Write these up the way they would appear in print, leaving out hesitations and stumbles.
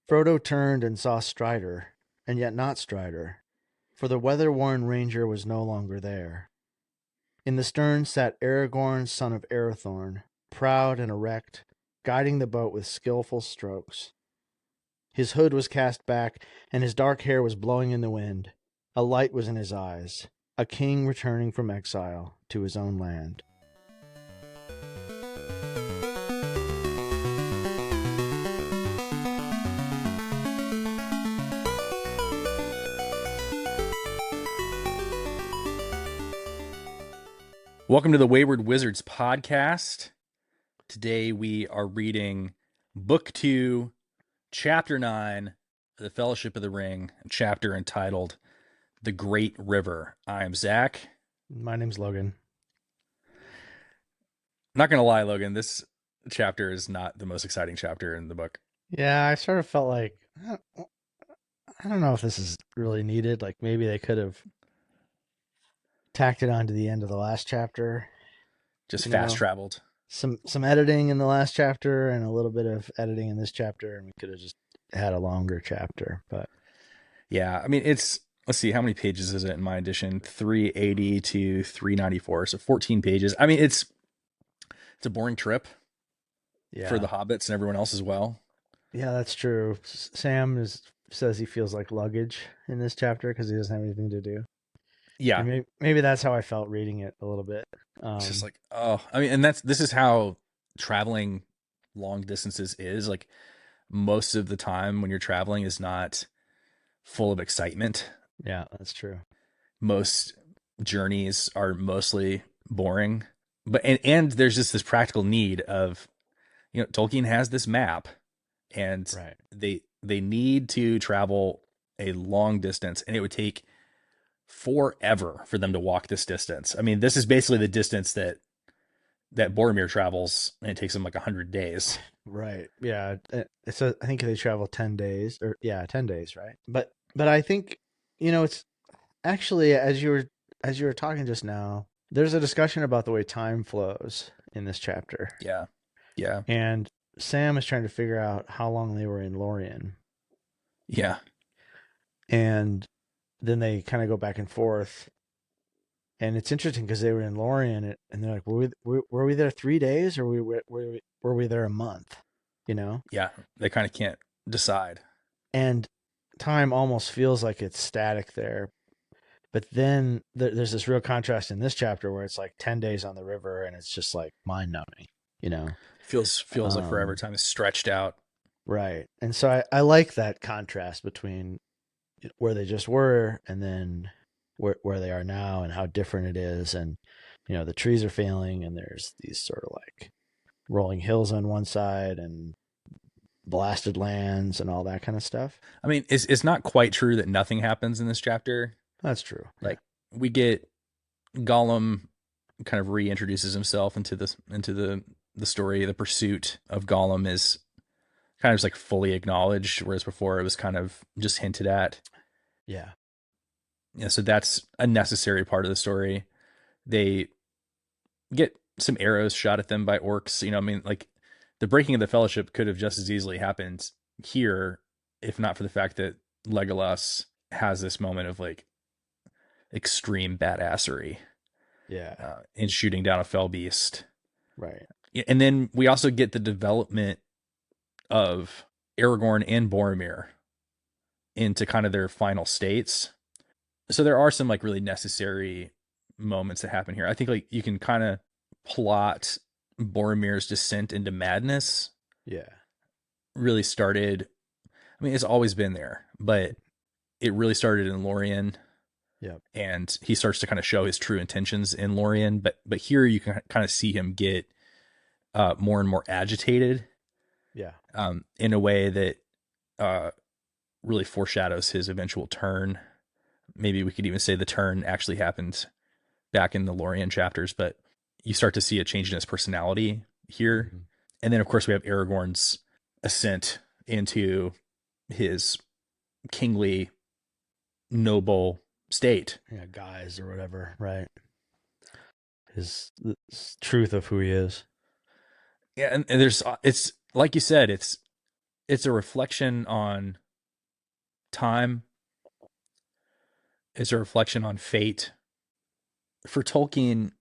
Frodo turned and saw Strider, and yet not Strider, for the weather-worn ranger was no longer there. In the stern sat Aragorn, son of Arathorn, proud and erect, guiding the boat with skillful strokes. His hood was cast back, and his dark hair was blowing in the wind. A light was in his eyes, a king returning from exile to his own land. Welcome to the Wayward Wizards podcast. Today we are reading Book 2, Chapter 9 of the Fellowship of the Ring, a chapter entitled The Great River. I am Zach. My name's Logan. Not going to lie, Logan, this chapter is not the most exciting chapter in the book. Yeah, I sort of felt like, I don't know if this is really needed. Like maybe they could have tacked it on to the end of the last chapter. Just fast traveled. Some editing in the last chapter and a little bit of editing in this chapter, and we could have just had a longer chapter. But yeah, I mean, let's see, how many pages is it in my edition? 380 to 394, so 14 pages. I mean, it's a boring trip for the hobbits and everyone else as well. Yeah, that's true. Sam says he feels like luggage in this chapter because he doesn't have anything to do. Yeah, maybe that's how I felt reading it a little bit. It's just like, oh, I mean, and this is how traveling long distances is. Like most of the time when you're traveling is not full of excitement. Yeah, that's true. Most journeys are mostly boring, but and there's just this practical need of, Tolkien has this map, and they need to travel a long distance, and it would take forever for them to walk this distance. I mean, this is basically the distance that Boromir travels, and it takes him like 100 days. Right. Yeah. So I think they travel 10 days 10 days. Right. But I think, it's actually, as you were talking just now, there's a discussion about the way time flows in this chapter. Yeah. Yeah. And Sam is trying to figure out how long they were in Lorien. Yeah. And then they kind of go back and forth, and it's interesting because they were in Lorien, and they're like, "Were we there 3 days, or were we there a month?" Yeah, they kind of can't decide. And time almost feels like it's static there, but then there's this real contrast in this chapter where it's like 10 days on the river, and it's just like mind numbing. Feels like forever. Time is stretched out. Right, and so I like that contrast between where they just were and then where they are now and how different it is. And, the trees are failing, and there's these sort of like rolling hills on one side and blasted lands and all that kind of stuff. I mean, it's not quite true that nothing happens in this chapter. That's true. Like we get Gollum kind of reintroduces himself into the story. The pursuit of Gollum is kind of just like fully acknowledged, whereas before it was kind of just hinted at. Yeah. Yeah, so that's a necessary part of the story. They get some arrows shot at them by orcs. I mean, like the breaking of the fellowship could have just as easily happened here, if not for the fact that Legolas has this moment of like extreme badassery. Yeah. In shooting down a fell beast. Right. And then we also get the development of Aragorn and Boromir into kind of their final states. So there are some like really necessary moments that happen here. I think like you can kind of plot Boromir's descent into madness. Yeah. Really started, I mean, it's always been there, but it really started in Lorien. Yeah. And he starts to kind of show his true intentions in Lorien, but here you can kind of see him get more and more agitated. Yeah. In a way that really foreshadows his eventual turn. Maybe we could even say the turn actually happened back in the Lorien chapters, but you start to see a change in his personality here. Mm-hmm. And then, of course, we have Aragorn's ascent into his kingly, noble state. Yeah, guise or whatever, right? His truth of who he is. Yeah, and it's like you said, it's it's a reflection on time. It's a reflection on fate. For Tolkien,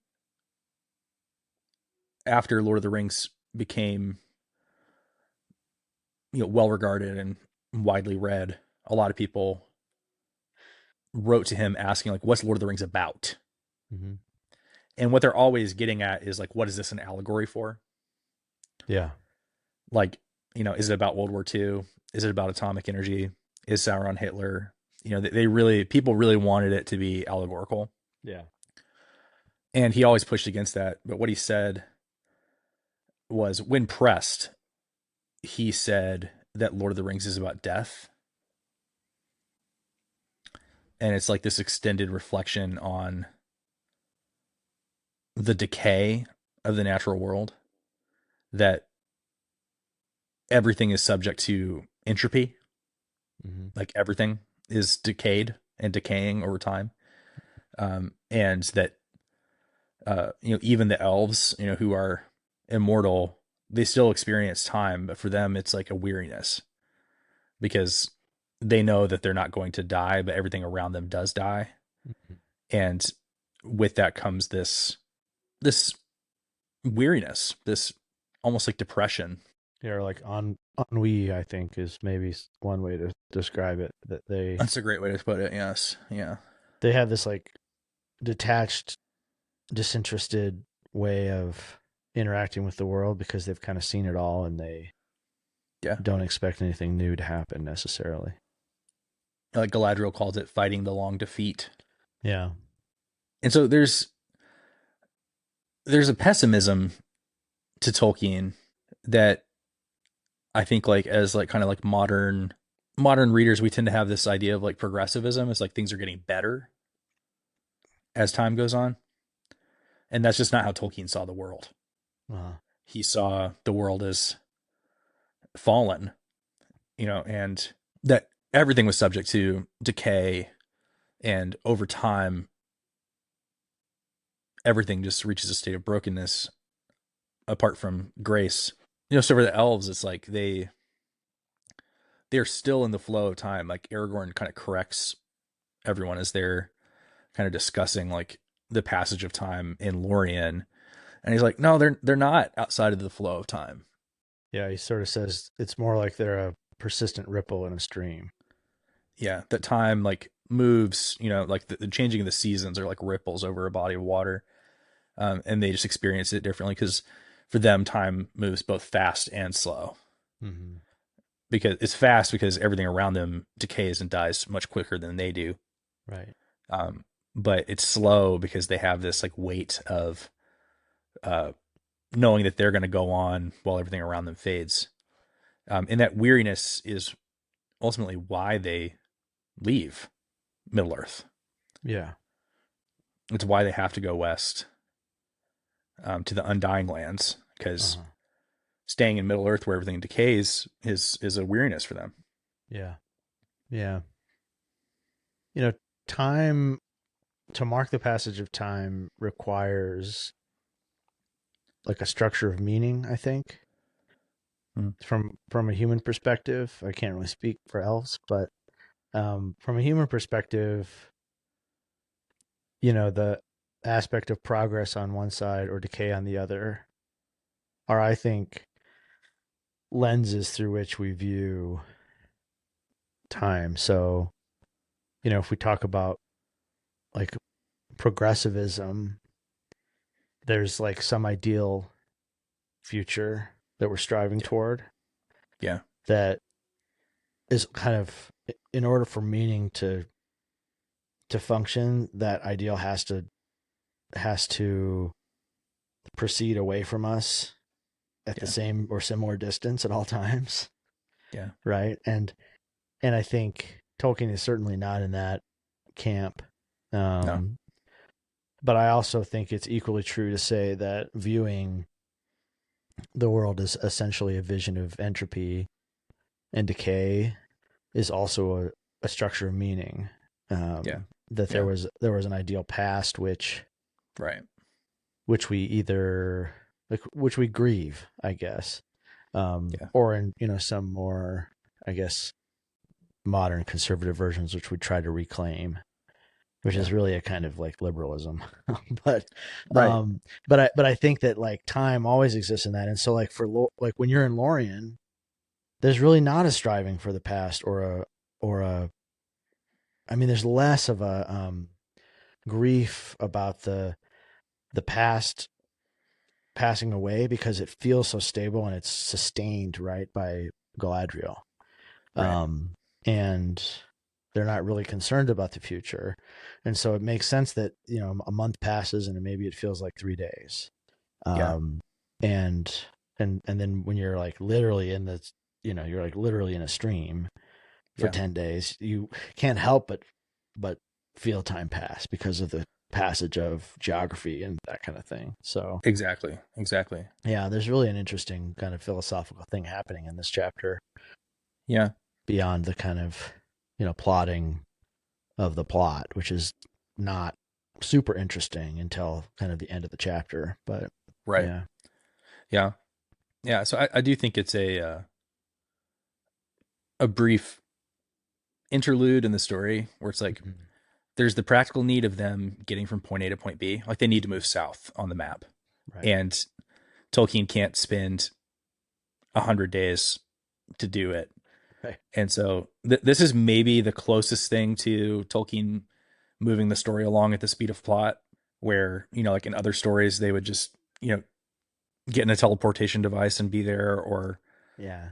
after Lord of the Rings became, well regarded and widely read, a lot of people wrote to him asking, like, what's Lord of the Rings about? Mm-hmm. And what they're always getting at is like, what is this an allegory for? Yeah. Like, is it about World War II? Is it about atomic energy? Is Sauron Hitler? People really wanted it to be allegorical. Yeah. And he always pushed against that. But what he said was, when pressed, he said that Lord of the Rings is about death. And it's like this extended reflection on the decay of the natural world, that everything is subject to entropy. Mm-hmm. Like everything is decayed and decaying over time. And that, even the elves, who are immortal, they still experience time, but for them, it's like a weariness because they know that they're not going to die, but everything around them does die. Mm-hmm. And with that comes this weariness, this almost like depression. Yeah, or like ennui, I think, is maybe one way to describe it. That That's a great way to put it. Yes. Yeah. they have this like detached, disinterested way of interacting with the world because they've kind of seen it all and they Yeah. don't expect anything new to happen necessarily. Like Galadriel calls it, fighting the long defeat. Yeah. And so there's a pessimism to Tolkien that I think, like, as like kind of like modern readers, we tend to have this idea of like progressivism. It's like things are getting better as time goes on. And that's just not how Tolkien saw the world. Uh-huh. He saw the world as fallen, and that everything was subject to decay, and over time everything just reaches a state of brokenness apart from grace. So for the elves, it's like they're still in the flow of time. Like Aragorn kind of corrects everyone as they're kind of discussing like the passage of time in Lorien, and he's like, no, they're not outside of the flow of time. Yeah, he sort of says it's more like they're a persistent ripple in a stream. Yeah, that time like moves, like the changing of the seasons are like ripples over a body of water. And they just experience it differently because for them, time moves both fast and slow. Mm-hmm. Because it's fast because everything around them decays and dies much quicker than they do. Right. But it's slow because they have this like weight of uh, knowing that they're going to go on while everything around them fades. And that weariness is ultimately why they leave Middle Earth. Yeah. It's why they have to go west, to the Undying Lands, because Uh-huh. staying in Middle Earth where everything decays is a weariness for them. Yeah. Yeah. You know, time to mark the passage of time requires like a structure of meaning, I think. Mm. From a human perspective, I can't really speak for elves, but from a human perspective, the aspect of progress on one side or decay on the other are, I think, lenses through which we view time. So, if we talk about like progressivism, there's like some ideal future that we're striving Yeah. toward Yeah. that is kind of, in order for meaning to function, that ideal has to proceed away from us at the Yeah. same or similar distance at all times, Yeah. right? And I think Tolkien is certainly not in that camp. No. Um, but I also think it's equally true to say that viewing the world as essentially a vision of entropy and decay is also a structure of meaning. Yeah. That there Yeah. was an ideal past Right. which we either like which we grieve, I guess, Yeah. Or in, some more, I guess, modern conservative versions, which we try to reclaim, which Yeah. is really a kind of like liberalism. but Right. but I think that like time always exists in that, and so like like when you're in Lorien, there's really not a striving for the past or a I mean, there's less of a grief about the past passing away because it feels so stable and it's sustained right by Galadriel. Right. And they're not really concerned about the future. And so it makes sense that, a month passes and maybe it feels like 3 days. Yeah. Um, and, and then when you're like literally in the, you're like literally in a stream for Yeah. 10 days, you can't help but feel time pass because of the passage of geography and that kind of thing. So Exactly. Exactly. yeah, there's really an interesting kind of philosophical thing happening in this chapter Yeah. beyond the kind of, plotting of the plot, which is not super interesting until kind of the end of the chapter. But Right. yeah. Yeah. Yeah. So I do think it's a brief interlude in the story where it's like Mhm. there's the practical need of them getting from point A to point B. Like they need to move south on the map. Right. And Tolkien can't spend 100 days to do it. Right. And so this is maybe the closest thing to Tolkien moving the story along at the speed of plot, where, like in other stories, they would just, get in a teleportation device and be there, or Yeah.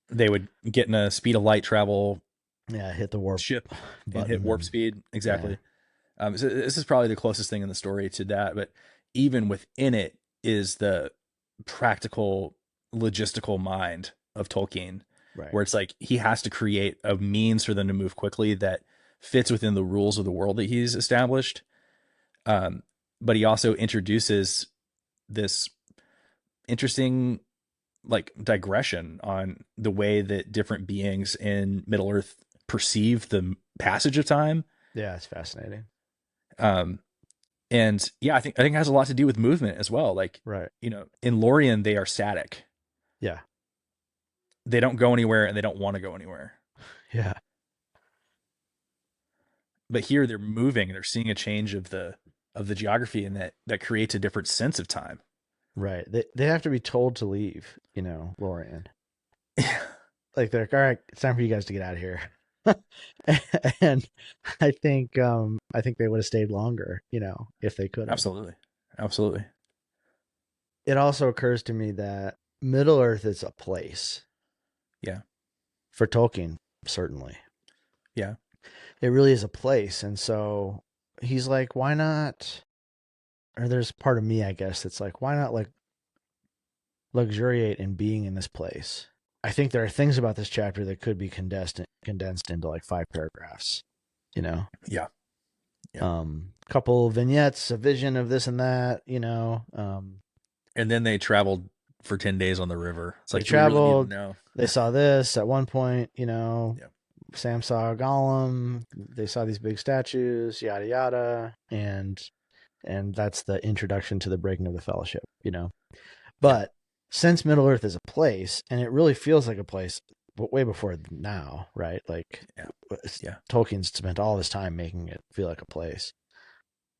they would get in a speed of light travel Yeah. Hit the warp ship and hit button warp and speed. yeah. Exactly. So this is probably the closest thing in the story to that, but even within it is the practical, logistical mind of Tolkien, Right. where it's like he has to create a means for them to move quickly that fits within the rules of the world that he's established. But he also introduces this interesting like digression on the way that different beings in Middle Earth perceive the passage of time. Yeah. It's fascinating. Um, And yeah, I think it has a lot to do with movement as well. Like, Right. In Lorien, they are static. Yeah. They don't go anywhere and they don't want to go anywhere. Yeah. But here they're moving and they're seeing a change of the geography, and that creates a different sense of time. Right. They have to be told to leave, Lorian. Like they're like, all right, it's time for you guys to get out of here. And I think they would have stayed longer, if they could have. Absolutely. Absolutely. It also occurs to me that Middle Earth is a place Yeah. for Tolkien, certainly. Yeah. It really is a place. And so he's like, why not? Or there's part of me, I guess, that's like, why not like luxuriate in being in this place? I think there are things about this chapter that could be condensed into like 5 paragraphs, you know? Yeah. Yeah. Couple vignettes, a vision of this and that, And then they traveled for 10 days on the river. It's they like, do we really need to traveled, know? they saw this at one point, Yeah. Sam saw Gollum, they saw these big statues, yada yada, and that's the introduction to the breaking of the fellowship. Yeah. But since Middle Earth is a place, and it really feels like a place, but way before now, right? Like, Yeah. Yeah. Tolkien's spent all this time making it feel like a place.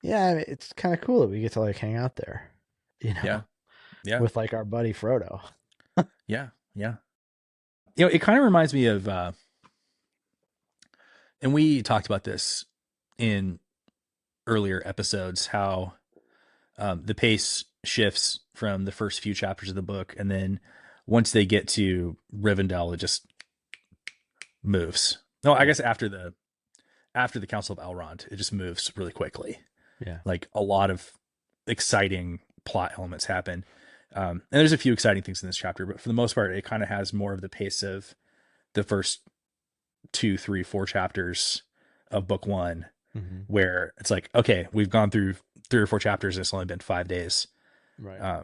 Yeah, I mean, it's kind of cool that we get to like hang out there, Yeah. Yeah. with like our buddy Frodo. Yeah. Yeah. It kind of reminds me of, and we talked about this in earlier episodes, how the pace shifts from the first few chapters of the book, and then once they get to Rivendell, it just moves. No, I guess after the Council of Elrond, it just moves really quickly. Yeah, Like a lot of exciting plot elements happen, and there's a few exciting things in this chapter, but for the most part, it kind of has more of the pace of the first 2, 3, 4 chapters of book one, mm-hmm. where it's like, okay, we've gone through 3 or 4 chapters. And it's only been 5 days. Right.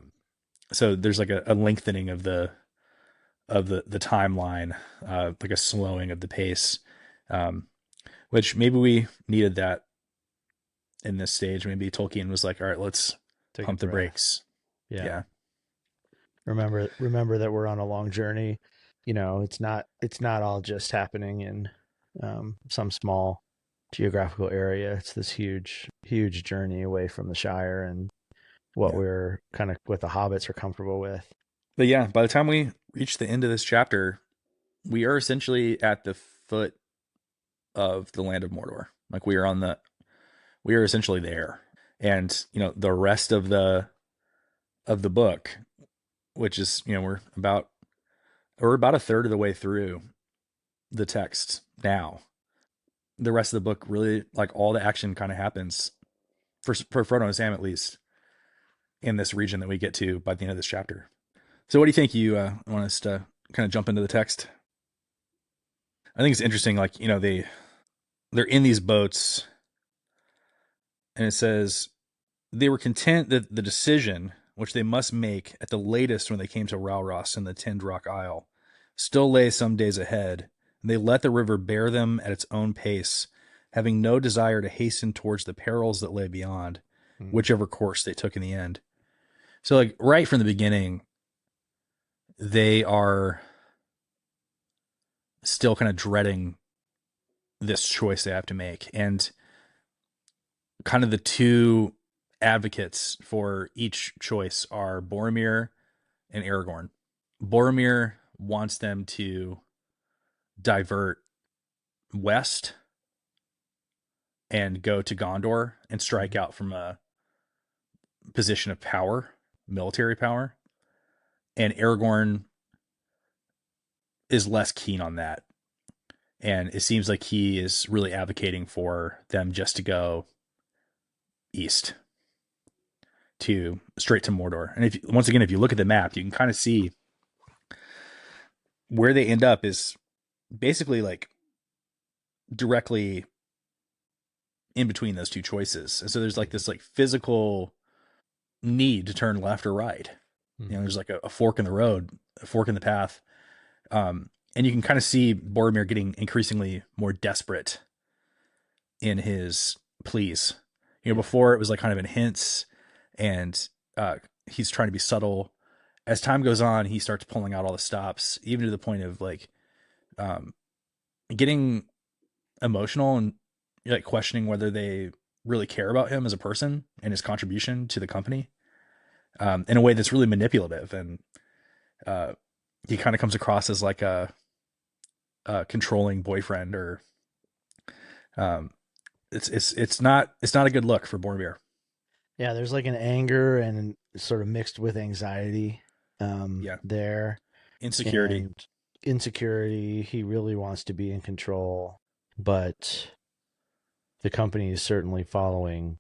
So there's like a lengthening of the timeline, like a slowing of the pace, which maybe we needed that in this stage. Maybe Tolkien was like, all right, let's Take a pump the breath. brakes. Yeah. Yeah. remember that we're on a long journey. It's not all just happening in some small geographical area. It's this huge journey away from the Shire and Yeah. what the hobbits are comfortable with. But yeah, by the time we reach the end of this chapter, we are essentially at the foot of the land of Mordor. Like we are essentially there. And, the rest of the book, which is, we're about a third of the way through the text now. The rest of the book really, like, all the action kind of happens for Frodo and Sam, at least, in this region that we get to by the end of this chapter. So what do you think? You want us to kind of jump into the text? I think it's interesting. Like, they're in these boats, and it says they were content that the decision, which they must make at the latest when they came to Ralros in the Tinned Rock Isle, still lay some days ahead, and they let the river bear them at its own pace, having no desire to hasten towards the perils that lay beyond, whichever course they took in the end. So, like, right from the beginning, they are still kind of dreading this choice they have to make. And kind of the two advocates for each choice are Boromir and Aragorn. Boromir wants them to divert west and go to Gondor and strike out from a position of power, military power. And Aragorn is less keen on that. And it seems like he is really advocating for them just to go east, to straight to Mordor. And once again, if you look at the map, you can kind of see where they end up is basically like directly in between those two choices. And so there's like this like physical need to turn left or right. There's like a fork in the road, a fork in the path. And you can kind of see Boromir getting increasingly more desperate in his pleas. Before it was like kind of in hints, and he's trying to be subtle. As time goes on, he starts pulling out all the stops, even to the point of like getting emotional and like questioning whether they really care about him as a person and his contribution to the company, in a way that's really manipulative. And he kind of comes across as like a controlling boyfriend, or it's not a good look for Boromir. Yeah, there's like an anger and sort of mixed with anxiety there. Insecurity. He really wants to be in control, but the company is certainly following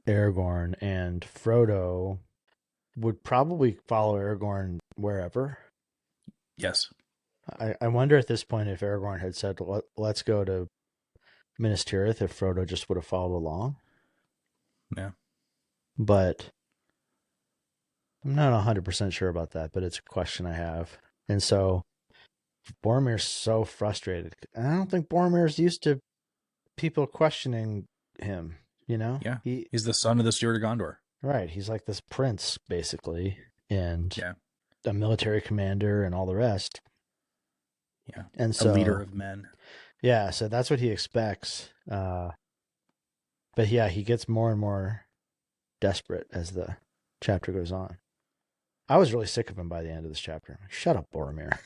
Aragorn, and Frodo would probably follow Aragorn wherever. Yes. I wonder at this point if Aragorn had said, let's go to Minas Tirith, if Frodo just would have followed along. Yeah. But I'm not 100% sure about that, but it's a question I have. And so Boromir's so frustrated. And I don't think Boromir's used to people questioning him, Yeah. He's the son of the Steward of Gondor. Right. He's like this prince, basically, and yeah, a military commander and all the rest. Yeah. And so, a leader of men. Yeah. So that's what he expects. But yeah, he gets more and more desperate as the chapter goes on. I was really sick of him by the end of this chapter. Shut up, Boromir.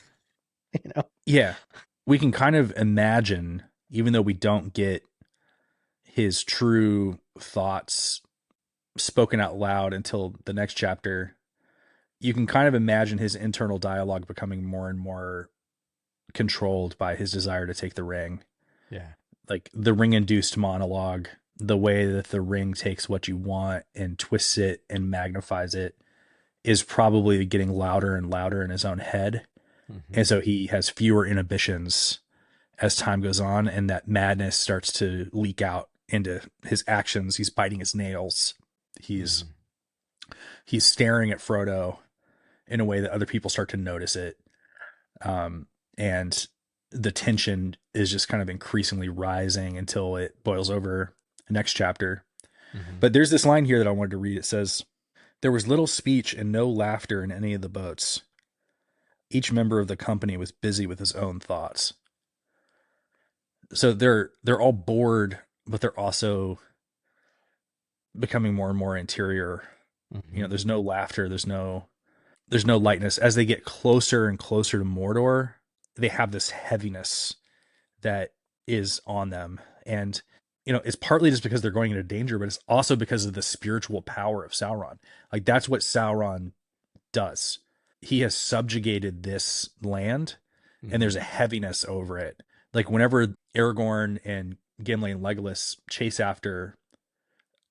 Yeah. We can kind of imagine, even though we don't get his true thoughts spoken out loud until the next chapter, you can kind of imagine his internal dialogue becoming more and more controlled by his desire to take the ring. Yeah. Like the ring-induced monologue, the way that the ring takes what you want and twists it and magnifies it, is probably getting louder and louder in his own head. Mm-hmm. And so he has fewer inhibitions as time goes on, and that madness starts to leak out into his actions. He's biting his nails. He's staring at Frodo in a way that other people start to notice it. And the tension is just kind of increasingly rising until it boils over the next chapter. Mm-hmm. But there's this line here that I wanted to read. It says, There was little speech and no laughter in any of the boats. Each member of the company was busy with his own thoughts. So they're all bored, but they're also becoming more and more interior. Mm-hmm. There's no laughter, there's no lightness. As they get closer and closer to Mordor, they have this heaviness that is on them. And it's partly just because they're going into danger, but it's also because of the spiritual power of Sauron. Like, that's what Sauron does. He has subjugated this land, and there's a heaviness over it. Like, whenever Aragorn and Gimli and Legolas chase after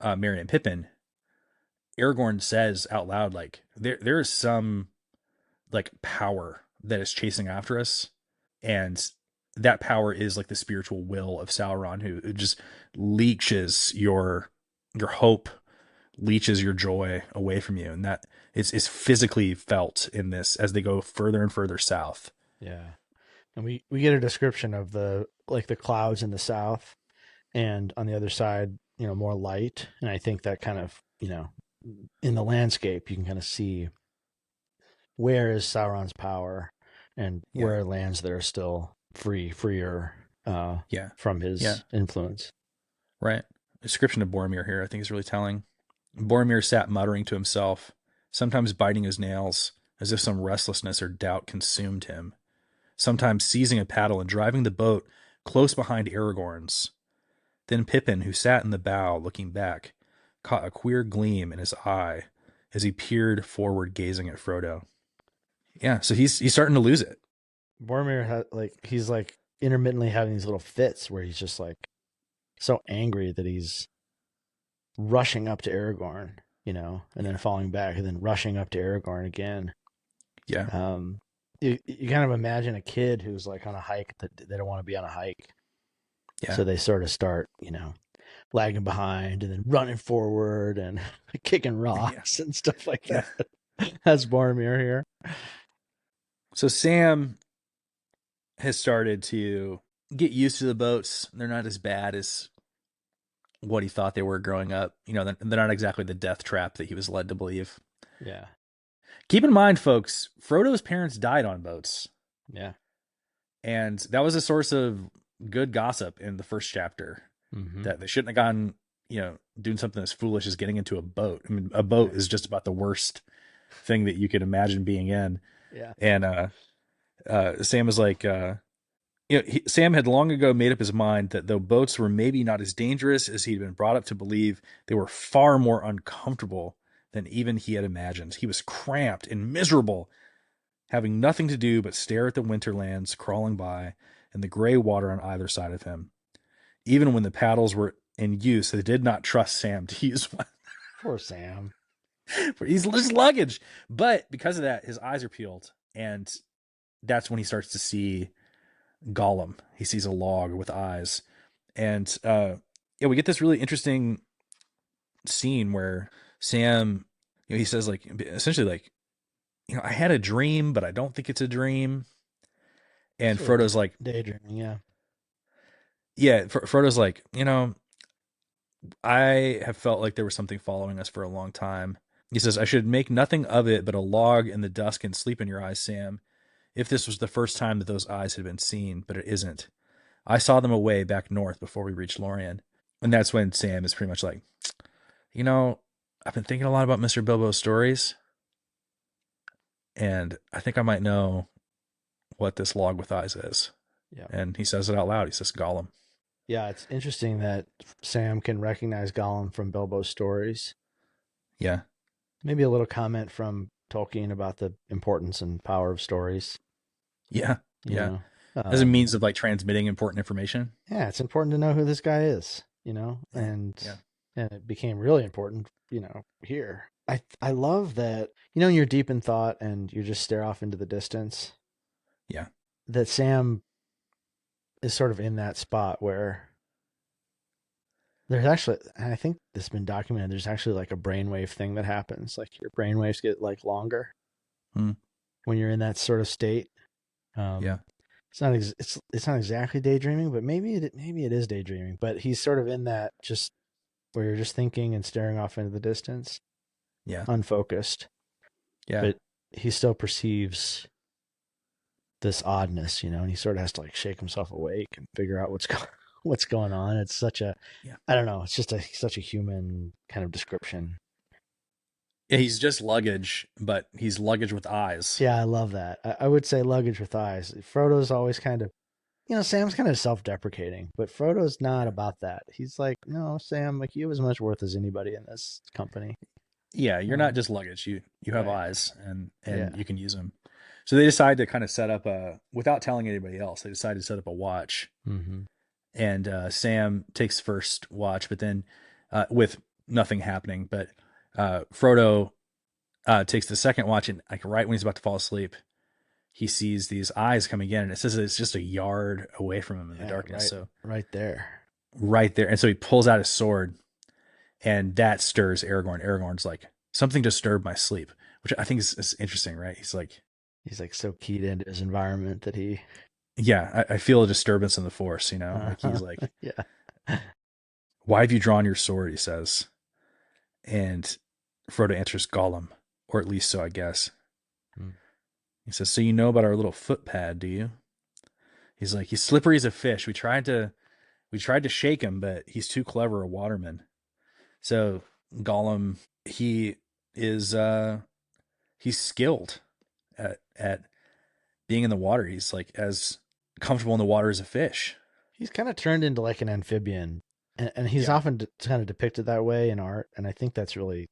Merry and Pippin, Aragorn says out loud, like, there is some like power that is chasing after us, and that power is like the spiritual will of Sauron, who just leeches your hope, leeches your joy away from you, and that is physically felt in this as they go further and further south. Yeah. And we get a description of the clouds in the south, and on the other side, more light. And I think that kind of, in the landscape, you can kind of see where is Sauron's power and where are lands that are still freer from his influence. Right. Description of Boromir here, I think, is really telling. Boromir sat muttering to himself, sometimes biting his nails, as if some restlessness or doubt consumed him, sometimes seizing a paddle and driving the boat close behind Aragorn's. Then Pippin, who sat in the bow looking back, caught a queer gleam in his eye as he peered forward, gazing at Frodo. Yeah, so he's starting to lose it. Boromir he's intermittently having these little fits where he's just like so angry that he's rushing up to Aragorn, and then falling back, and then rushing up to Aragorn again. Yeah. You kind of imagine a kid who's like on a hike that they don't want to be on a hike. Yeah. So they sort of start, lagging behind and then running forward and kicking rocks and stuff like that. That's Boromir here. So Sam has started to get used to the boats. They're not as bad as what he thought they were growing up. They're not exactly the death trap that he was led to believe. Yeah. Keep in mind, folks, Frodo's parents died on boats. Yeah. And that was a source of good gossip in the first chapter, that they shouldn't have gone, doing something as foolish as getting into a boat. I mean, a boat is just about the worst thing that you could imagine being in. Yeah. And Sam was like, Sam had long ago made up his mind that though boats were maybe not as dangerous as he'd been brought up to believe, they were far more uncomfortable than even he had imagined. He was cramped and miserable, having nothing to do but stare at the winterlands crawling by and the gray water on either side of him. Even when the paddles were in use, they did not trust Sam to use one. Poor Sam. He's just luggage. But because of that, his eyes are peeled, and that's when he starts to see Gollum. He sees a log with eyes. And we get this really interesting scene where Sam, he says, like, essentially, like, I had a dream, but I don't think it's a dream. And sort Frodo's like, daydreaming, yeah. Yeah, Frodo's like, I have felt like there was something following us for a long time. He says, I should make nothing of it but a log in the dusk and sleep in your eyes, Sam, if this was the first time that those eyes had been seen, but it isn't. I saw them away back north before we reached Lorien. And that's when Sam is pretty much like, I've been thinking a lot about Mr. Bilbo's stories, and I think I might know what this log with eyes is. Yeah. And he says it out loud. He says Gollum. Yeah, it's interesting that Sam can recognize Gollum from Bilbo's stories. Yeah. Maybe a little comment from Tolkien about the importance and power of stories. Yeah. As a means of like transmitting important information. Yeah, it's important to know who this guy is, and it became really important, here. I love that, you're deep in thought and you just stare off into the distance. Yeah. That Sam is sort of in that spot where there's actually, and I think this has been documented, there's actually like a brainwave thing that happens. Like your brainwaves get like longer when you're in that sort of state. It's not exactly daydreaming, but maybe it is daydreaming. But he's sort of in that just where you're just thinking and staring off into the distance. Yeah. unfocused, Yeah. but he still perceives this oddness, and he sort of has to like shake himself awake and figure out what's going on. It's such a, Yeah. I don't know, it's just such a human kind of description. Yeah, he's just luggage, but he's luggage with eyes. Yeah, I love that. I would say luggage with eyes. Frodo's always kind of, Sam's kind of self-deprecating, but Frodo's not Yeah. about that. He's like, no, Sam, like you have as much worth as anybody in this company. Yeah, you're not just luggage. You have Right. eyes, and Yeah. you can use them. So they decide to kind of set up without telling anybody else. They decide to set up a watch, Mm-hmm. and Sam takes first watch, but then with nothing happening. But Frodo takes the second watch, and like right when he's about to fall asleep, he sees these eyes coming in, and it says it's just a yard away from him in the darkness. Right, So right there. right there, and so he pulls out his sword, and that stirs Aragorn. Aragorn's like, something disturbed my sleep, which I think is interesting, right? He's like so keyed into his environment that he. yeah, I feel a disturbance in the force, like he's like, yeah. why have you drawn your sword? He says, and Frodo answers, Gollum, or at least so I guess. He says, so you know about our little footpad, do you? He's like, he's slippery as a fish. We tried to shake him, but he's too clever a waterman. So Gollum, he is he's skilled at being in the water. He's like as comfortable in the water as a fish. He's kind of turned into like an amphibian, and he's often kind of depicted that way in art, and I think that's really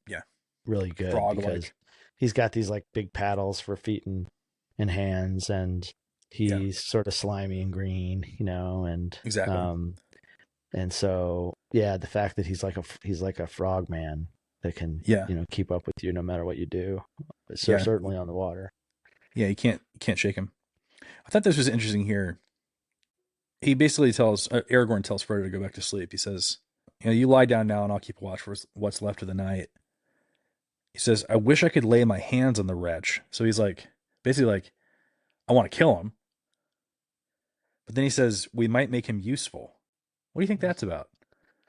really good because he's got these like big paddles for feet and hands, and he's sort of slimy and green, and exactly. And so the fact that he's like a frog man that can keep up with you no matter what you do, so certainly on the water. Yeah, you can't shake him. I thought this was interesting here. He basically tells Aragorn tells Frodo to go back to sleep. He says, you lie down now and I'll keep watch for what's left of the night. He says, I wish I could lay my hands on the wretch. So he's like, basically like, I want to kill him. But then he says, we might make him useful. What do you think that's about?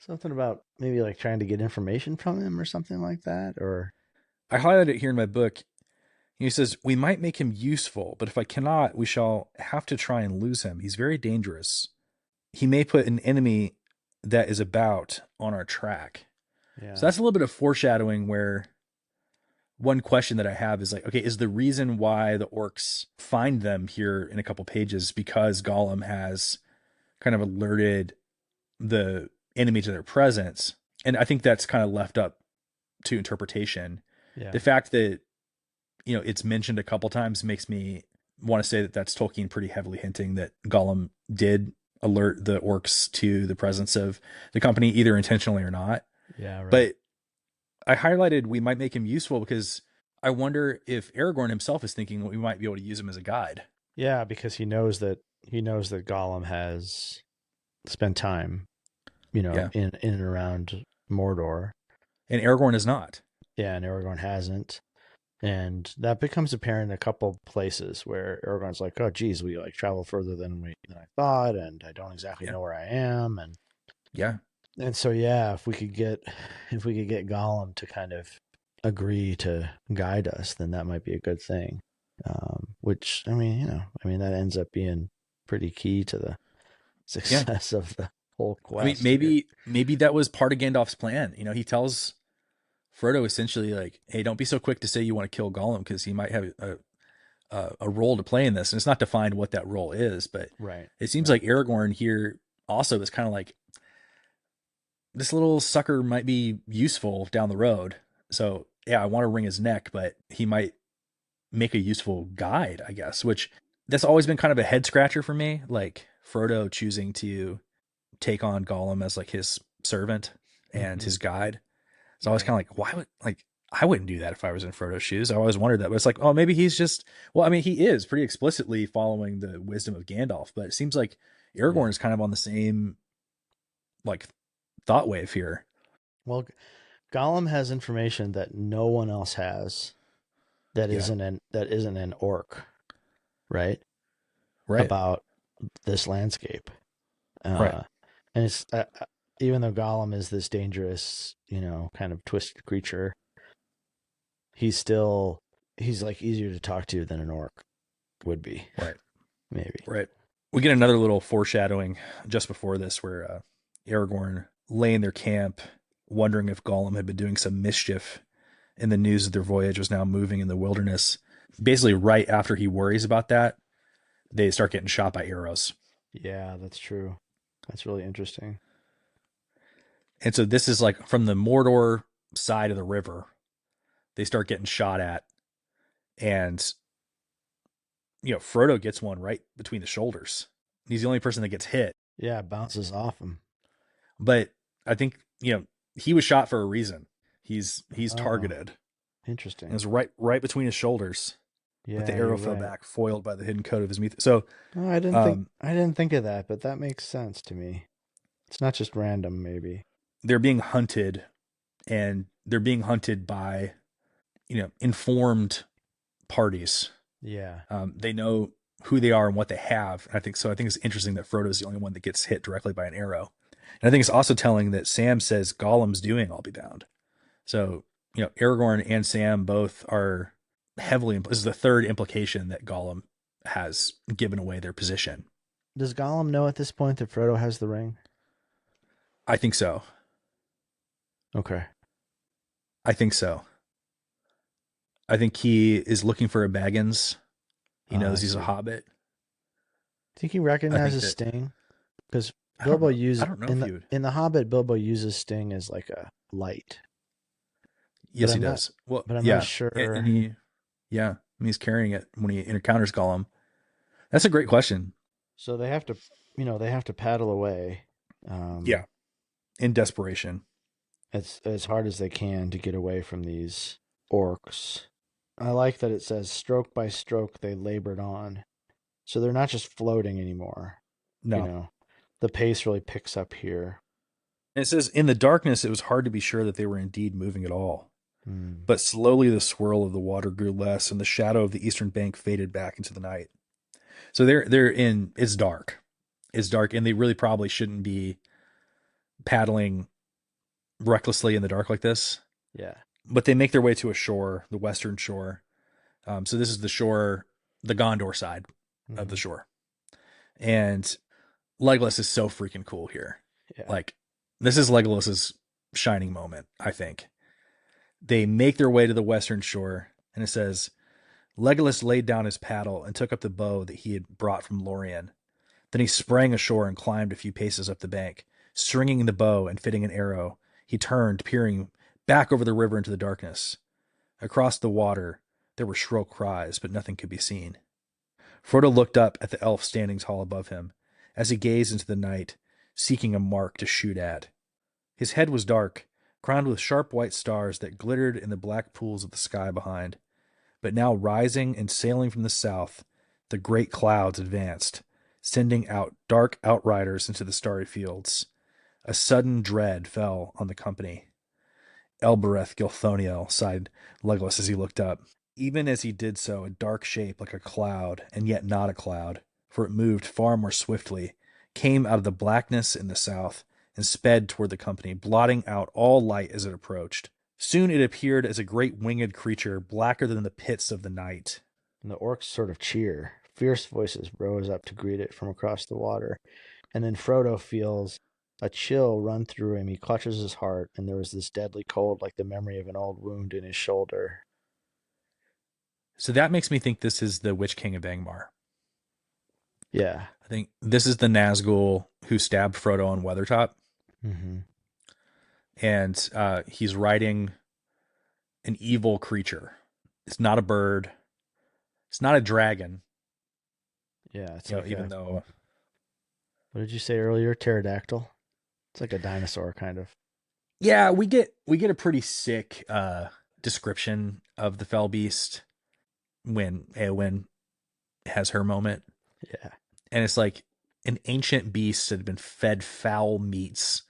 Something about maybe like trying to get information from him or something like that, or I highlighted it here in my book. He says, we might make him useful, but if I cannot, we shall have to try and lose him. He's very dangerous. He may put an enemy that is about on our track. Yeah. So that's a little bit of foreshadowing where one question that I have is like, okay, is the reason why the orcs find them here in a couple pages because Gollum has kind of alerted the enemy to their presence? And I think that's kind of left up to interpretation. Yeah. The fact that, it's mentioned a couple times makes me want to say that that's Tolkien pretty heavily hinting that Gollum did alert the orcs to the presence of the company, either intentionally or not. Yeah, right. But I highlighted we might make him useful because I wonder if Aragorn himself is thinking we might be able to use him as a guide. Yeah, because he knows that Gollum has spent time, in and around Mordor, and Aragorn is not. Yeah, and Aragorn hasn't. And that becomes apparent in a couple places where Aragorn's like, "Oh, geez, we like travel further than I thought, and I don't exactly know where I am." And and so if we could get Gollum to kind of agree to guide us, then that might be a good thing. Which that ends up being pretty key to the success of the whole quest. I mean, maybe that was part of Gandalf's plan. He tells Frodo essentially like, hey, don't be so quick to say you want to kill Gollum because he might have a role to play in this. And it's not defined what that role is, but it seems like Aragorn here also is kind of like, this little sucker might be useful down the road. So I want to wring his neck, but he might make a useful guide, I guess, which that's always been kind of a head scratcher for me. Like Frodo choosing to take on Gollum as like his servant and his guide. So I was kind of like, why would I wouldn't do that if I was in Frodo's shoes. I always wondered that, but it's like, oh, maybe he's just, well, I mean, he is pretty explicitly following the wisdom of Gandalf, but it seems like Aragorn is kind of on the same like thought wave here. Well, Gollum has information that no one else has that isn't an orc, right? About this landscape. And it's even though Gollum is this dangerous, kind of twisted creature, he's like easier to talk to than an orc would be. Right. Maybe. Right. We get another little foreshadowing just before this where Aragorn lay in their camp, wondering if Gollum had been doing some mischief, and the news of their voyage was now moving in the wilderness. Basically, right after he worries about that, they start getting shot by arrows. Yeah, that's true. That's really interesting. And so this is like from the Mordor side of the river, they start getting shot at, and Frodo gets one right between the shoulders. He's the only person that gets hit. Yeah, it bounces off him. But I think, he was shot for a reason. He's Oh, targeted. interesting. It was right between his shoulders. Yeah, but the arrow fell back, foiled by the hidden coat of his meat. So oh, I didn't think of that, but that makes sense to me. It's not just random, maybe. they're being hunted, and they're being hunted by, informed parties. Yeah. They know who they are and what they have. I think it's interesting that Frodo is the only one that gets hit directly by an arrow. And I think it's also telling that Sam says Gollum's doing I'll be bound. So, Aragorn and Sam both are heavily, this is the third implication that Gollum has given away their position. Does Gollum know at this point that Frodo has the ring? I think so. Okay. I think so. I think he is looking for a Baggins. He knows he's a hobbit. Think he recognizes Sting? Because Bilbo uses, I don't know in the Hobbit, Bilbo uses Sting as like a light. Yes, he does. But I'm not sure. And he's carrying it when he encounters Gollum. That's a great question. So they have to paddle away. In desperation. As hard as they can to get away from these orcs. I like that it says stroke by stroke they labored on. So they're not just floating anymore. No. The pace really picks up here. And it says, in the darkness, it was hard to be sure that they were indeed moving at all. But slowly the swirl of the water grew less, and the shadow of the eastern bank faded back into the night. So it's dark. It's dark, and they really probably shouldn't be paddling recklessly in the dark like this. Yeah. But they make their way to a shore, the western shore. So this is the shore, the Gondor side of the shore. And Legolas is so freaking cool here. Yeah. Like, this is Legolas's shining moment, I think. They make their way to the western shore, and it says, Legolas laid down his paddle and took up the bow that he had brought from Lorien. Then he sprang ashore and climbed a few paces up the bank. Stringing the bow and fitting an arrow, he turned, peering back over the river into the darkness. Across the water, there were shrill cries, but nothing could be seen. Frodo looked up at the elf standing tall above him, as he gazed into the night, seeking a mark to shoot at. His head was dark, crowned with sharp white stars that glittered in the black pools of the sky behind. But now rising and sailing from the south, the great clouds advanced, sending out dark outriders into the starry fields. A sudden dread fell on the company. Elbereth Gilthoniel, sighed Legolas as he looked up. Even as he did so, a dark shape like a cloud, and yet not a cloud, for it moved far more swiftly, came out of the blackness in the south, and sped toward the company, blotting out all light as it approached. Soon it appeared as a great winged creature, blacker than the pits of the night. And the orcs sort of cheer. Fierce voices rose up to greet it from across the water. And then Frodo feels a chill run through him. He clutches his heart, and there was this deadly cold, like the memory of an old wound in his shoulder. So that makes me think this is the Witch King of Angmar. Yeah. I think this is the Nazgul who stabbed Frodo on Weathertop. Mm-hmm. And he's riding an evil creature. It's not a bird. It's not a dragon. Yeah, it's though. What did you say earlier? Pterodactyl. It's like a dinosaur, kind of. Yeah, we get a pretty sick description of the fell beast when Eowyn has her moment. Yeah, and it's like an ancient beast that had been fed foul meats,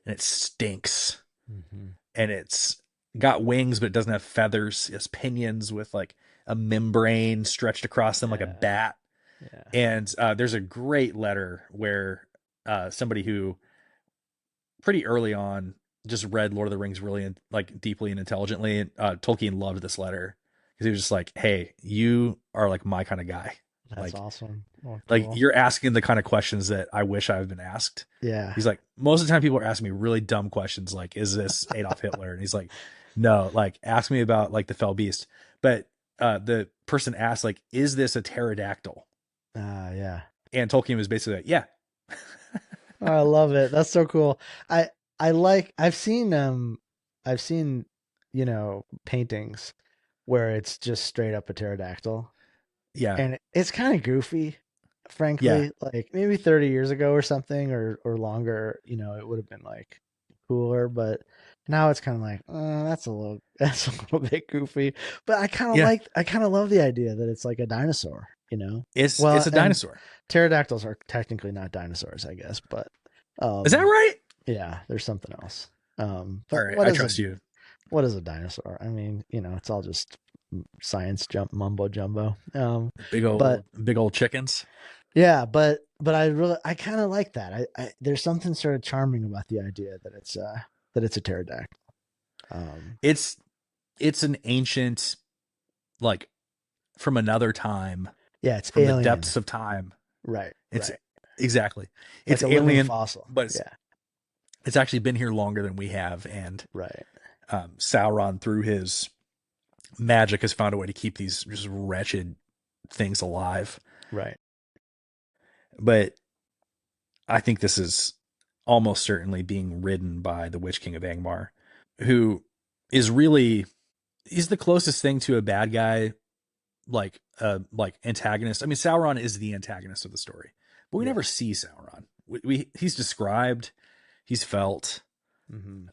and it stinks, and it's got wings, but it doesn't have feathers. It has pinions with like a membrane stretched across them like a bat. Yeah. And there's a great letter where somebody who pretty early on just read Lord of the Rings really like deeply and intelligently. Tolkien loved this letter because he was just like, "Hey, you are like my kind of guy. That's Like, awesome. Oh, like cool. you're asking the kind of questions that I wish I've been asked." Yeah. He's like, most of the time people are asking me really dumb questions like, "Is this Adolf Hitler?" And he's like, "No, like ask me about like the fell beast." But the person asked like, "Is this a pterodactyl?" Yeah. And Tolkien was basically like, "Yeah." Oh, I love it. That's so cool. I I've seen, paintings where it's just straight up a pterodactyl. Yeah. And it's kind of goofy, Yeah. frankly. Like maybe 30 years ago or something, or longer, it would have been like cooler. But now it's kind of like, that's a little that's a little bit goofy. But Yeah. I kind of love the idea that it's like a dinosaur. It's Well, a and dinosaur. pterodactyls are technically not dinosaurs, I guess. But Is that right? yeah, there's something else. All But right, I trust you. what is a dinosaur? I mean, it's all just science mumbo jumbo. But Big old chickens. yeah, but I kind of like that. There's something sort of charming about the idea that it's a pterodactyl. Um, It's it's an ancient, like, from another time, yeah, it's from the alien. depths of time. Right, It's right. exactly. Like It's a living alien, fossil. but Yeah, it's actually been here longer than we have. And right, Sauron, through his magic, has found a way to keep these just wretched things alive. right. But I think this is almost certainly being ridden by the Witch King of Angmar, who is really, he's the closest thing to a bad guy, like antagonist. I mean, Sauron is the antagonist of the story, but we Yeah. never see Sauron. He's described, he's felt. Hmm.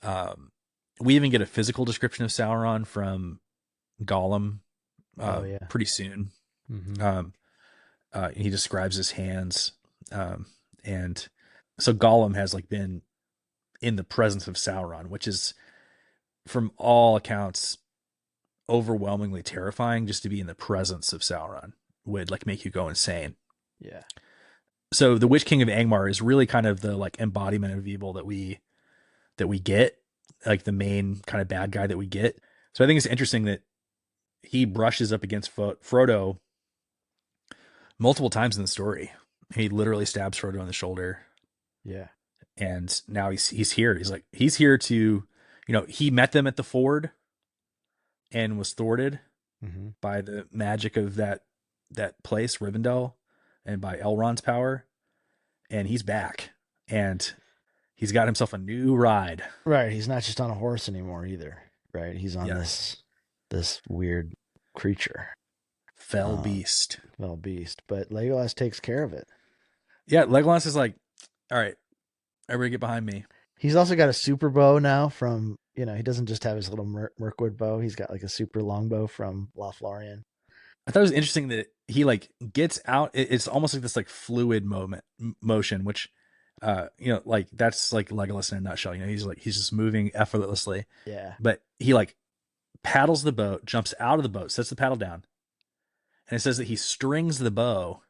We even get a physical description of Sauron from Gollum Oh yeah. pretty soon. Hmm. Um, he describes his hands, and so Gollum has like been in the presence of Sauron, which is, from all accounts, overwhelmingly terrifying. Just to be in the presence of Sauron would like make you go insane. Yeah. So the Witch King of Angmar is really kind of the like embodiment of evil that we get, like the main kind of bad guy that we get. So I think it's interesting that he brushes up against Frodo multiple times in the story. He literally stabs Frodo on the shoulder, Yeah. and now he's here. He's here to, he met them at the ford and was thwarted Hmm. by the magic of that place, Rivendell, and by Elrond's power, and he's back, and he's got himself a new ride. Right. He's not just on a horse anymore either. Right. He's on Yeah, this weird creature. fell Uh, beast. well, beast. But Legolas takes care of it. Yeah, Legolas is like, all right, everybody get behind me. He's also got a super bow now from, he doesn't just have his little Mirkwood bow. He's got like a super long bow from Lothlorien. I thought it was interesting that he like gets out. It's almost like this like fluid motion, which, like that's like Legolas in a nutshell. He's just moving effortlessly, Yeah. but he like paddles the boat, jumps out of the boat, sets the paddle down, and it says that he strings the bow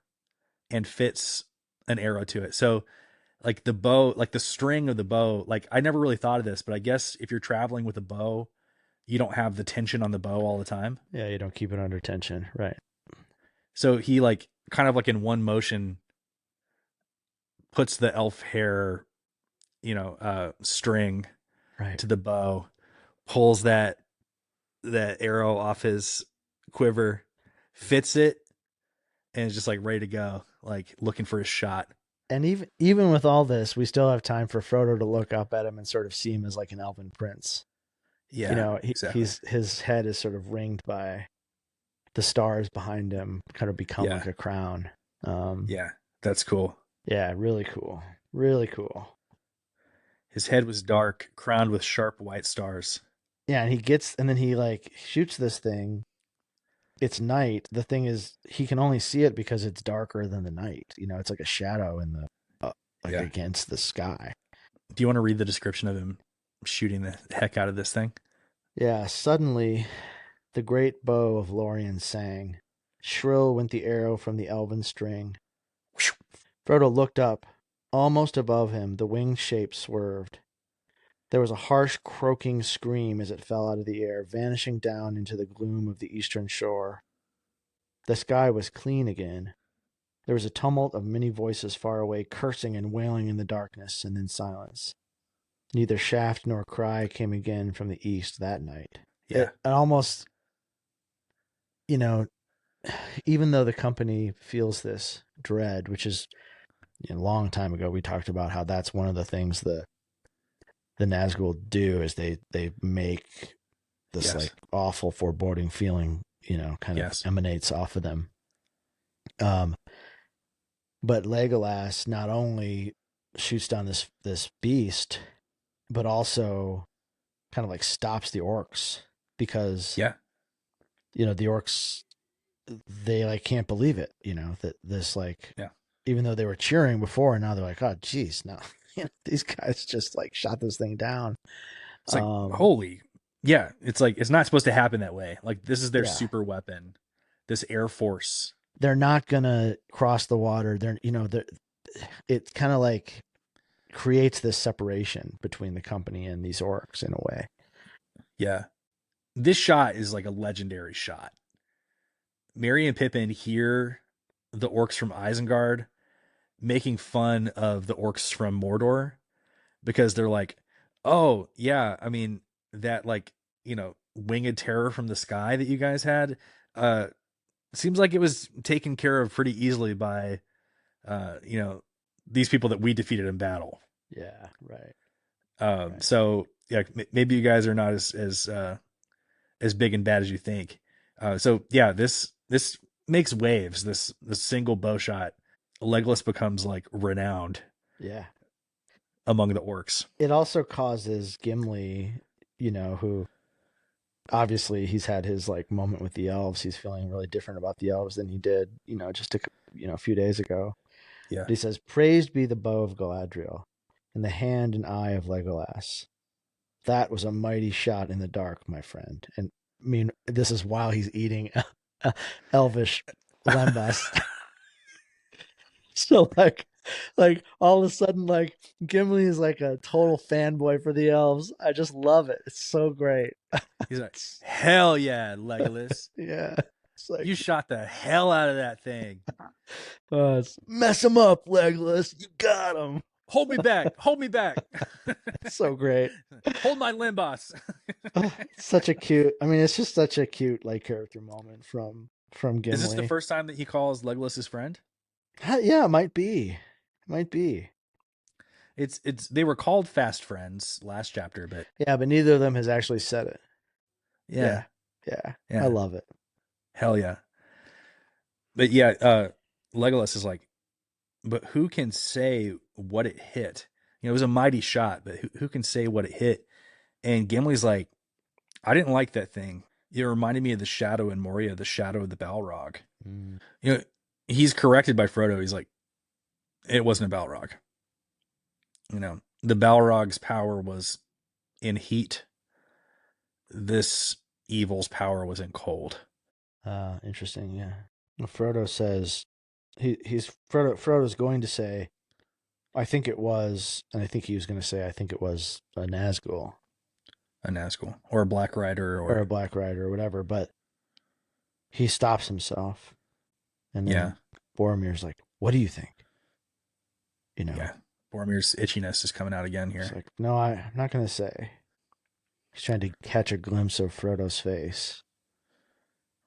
and fits an arrow to it. So like the bow, like the string of the bow, like I never really thought of this, but I guess if you're traveling with a bow, you don't have the tension on the bow all the time. Yeah. You don't keep it under tension. Right. So he like kind of like in one motion puts the elf hair, string Right. to the bow, pulls that arrow off his quiver, fits it, and is just like ready to go, like looking for his shot. And even with all this, we still have time for Frodo to look up at him and sort of see him as like an elven prince. Yeah, exactly. His head is sort of ringed by the stars behind him, kind of become Yeah, like a crown. yeah, that's cool. Yeah, really cool. Really cool. His head was dark, crowned with sharp white stars. Yeah, and then he like shoots this thing. It's night. The thing is, he can only see it because it's darker than the night. It's like a shadow in the like Yeah. against the sky. Do you want to read the description of him shooting the heck out of this thing? Yeah, suddenly the great bow of Lorien sang. Shrill went the arrow from the elven string. Frodo looked up. Almost above him, the winged shape swerved. There was a harsh croaking scream as it fell out of the air, vanishing down into the gloom of the eastern shore. The sky was clean again. There was a tumult of many voices far away, cursing and wailing in the darkness, and then silence. Neither shaft nor cry came again from the east that night. Yeah. It almost, even though the company feels this dread, which is a long time ago, we talked about how that's one of the things the Nazgul do is they make this like awful foreboding feeling, kind of emanates off of them. But Legolas not only shoots down this beast, but also kind of like stops the orcs because the orcs, they like can't believe it, that this even though they were cheering before, and now they're like, oh geez, now these guys just like shot this thing down. It's like holy, it's like it's not supposed to happen that way. Like this is their super weapon, this air force. They're not gonna cross the water. It kind of like creates this separation between the company and these orcs in a way. Yeah, this shot is like a legendary shot. Merry and Pippin hear the orcs from Isengard making fun of the orcs from Mordor because they're like, oh yeah, I mean that winged terror from the sky that you guys had seems like it was taken care of pretty easily by these people that we defeated in battle. Yeah, right. So yeah, maybe you guys are not as big and bad as you think. So yeah, this makes waves. This single bow shot, Legolas becomes like renowned. Yeah. Among the orcs. It also causes Gimli, who obviously he's had his like moment with the elves. He's feeling really different about the elves than he did, just a few days ago. Yeah. But he says, "Praised be the bow of Galadriel and the hand and eye of Legolas. That was a mighty shot in the dark, my friend." And I mean, this is while he's eating elvish lembas. So like all of a sudden, like Gimli is like a total fanboy for the elves. I just love it. It's so great. He's like, hell yeah, Legolas. Yeah. It's like, you shot the hell out of that thing. Mess him up, Legolas. You got him. Hold me back. Hold me back. So great. Hold my limbos. Such a cute. I mean, it's just such a cute like character moment from Gimli. Is this the first time that he calls Legolas his friend? Yeah, it might be. It's they were called fast friends last chapter, but but neither of them has actually said it. Yeah. I love it. Hell yeah. But yeah, Legolas is like, but who can say what it hit? It was a mighty shot, but who can say what it hit? And Gimli's like, I didn't like that thing. It reminded me of the shadow in Moria, the shadow of the Balrog. He's corrected by Frodo. He's like, it wasn't a Balrog. The Balrog's power was in heat. This evil's power was in cold. Interesting. Yeah. Well, Frodo says Frodo's going to say, I think it was, and I think he was going to say, I think it was a Nazgul. A Nazgul or a Black Rider or a Black Rider or whatever, but he stops himself. And then Boromir's like, what do you think? Yeah. Boromir's itchiness is coming out again here. It's like, no, I'm not going to say. He's trying to catch a glimpse of Frodo's face.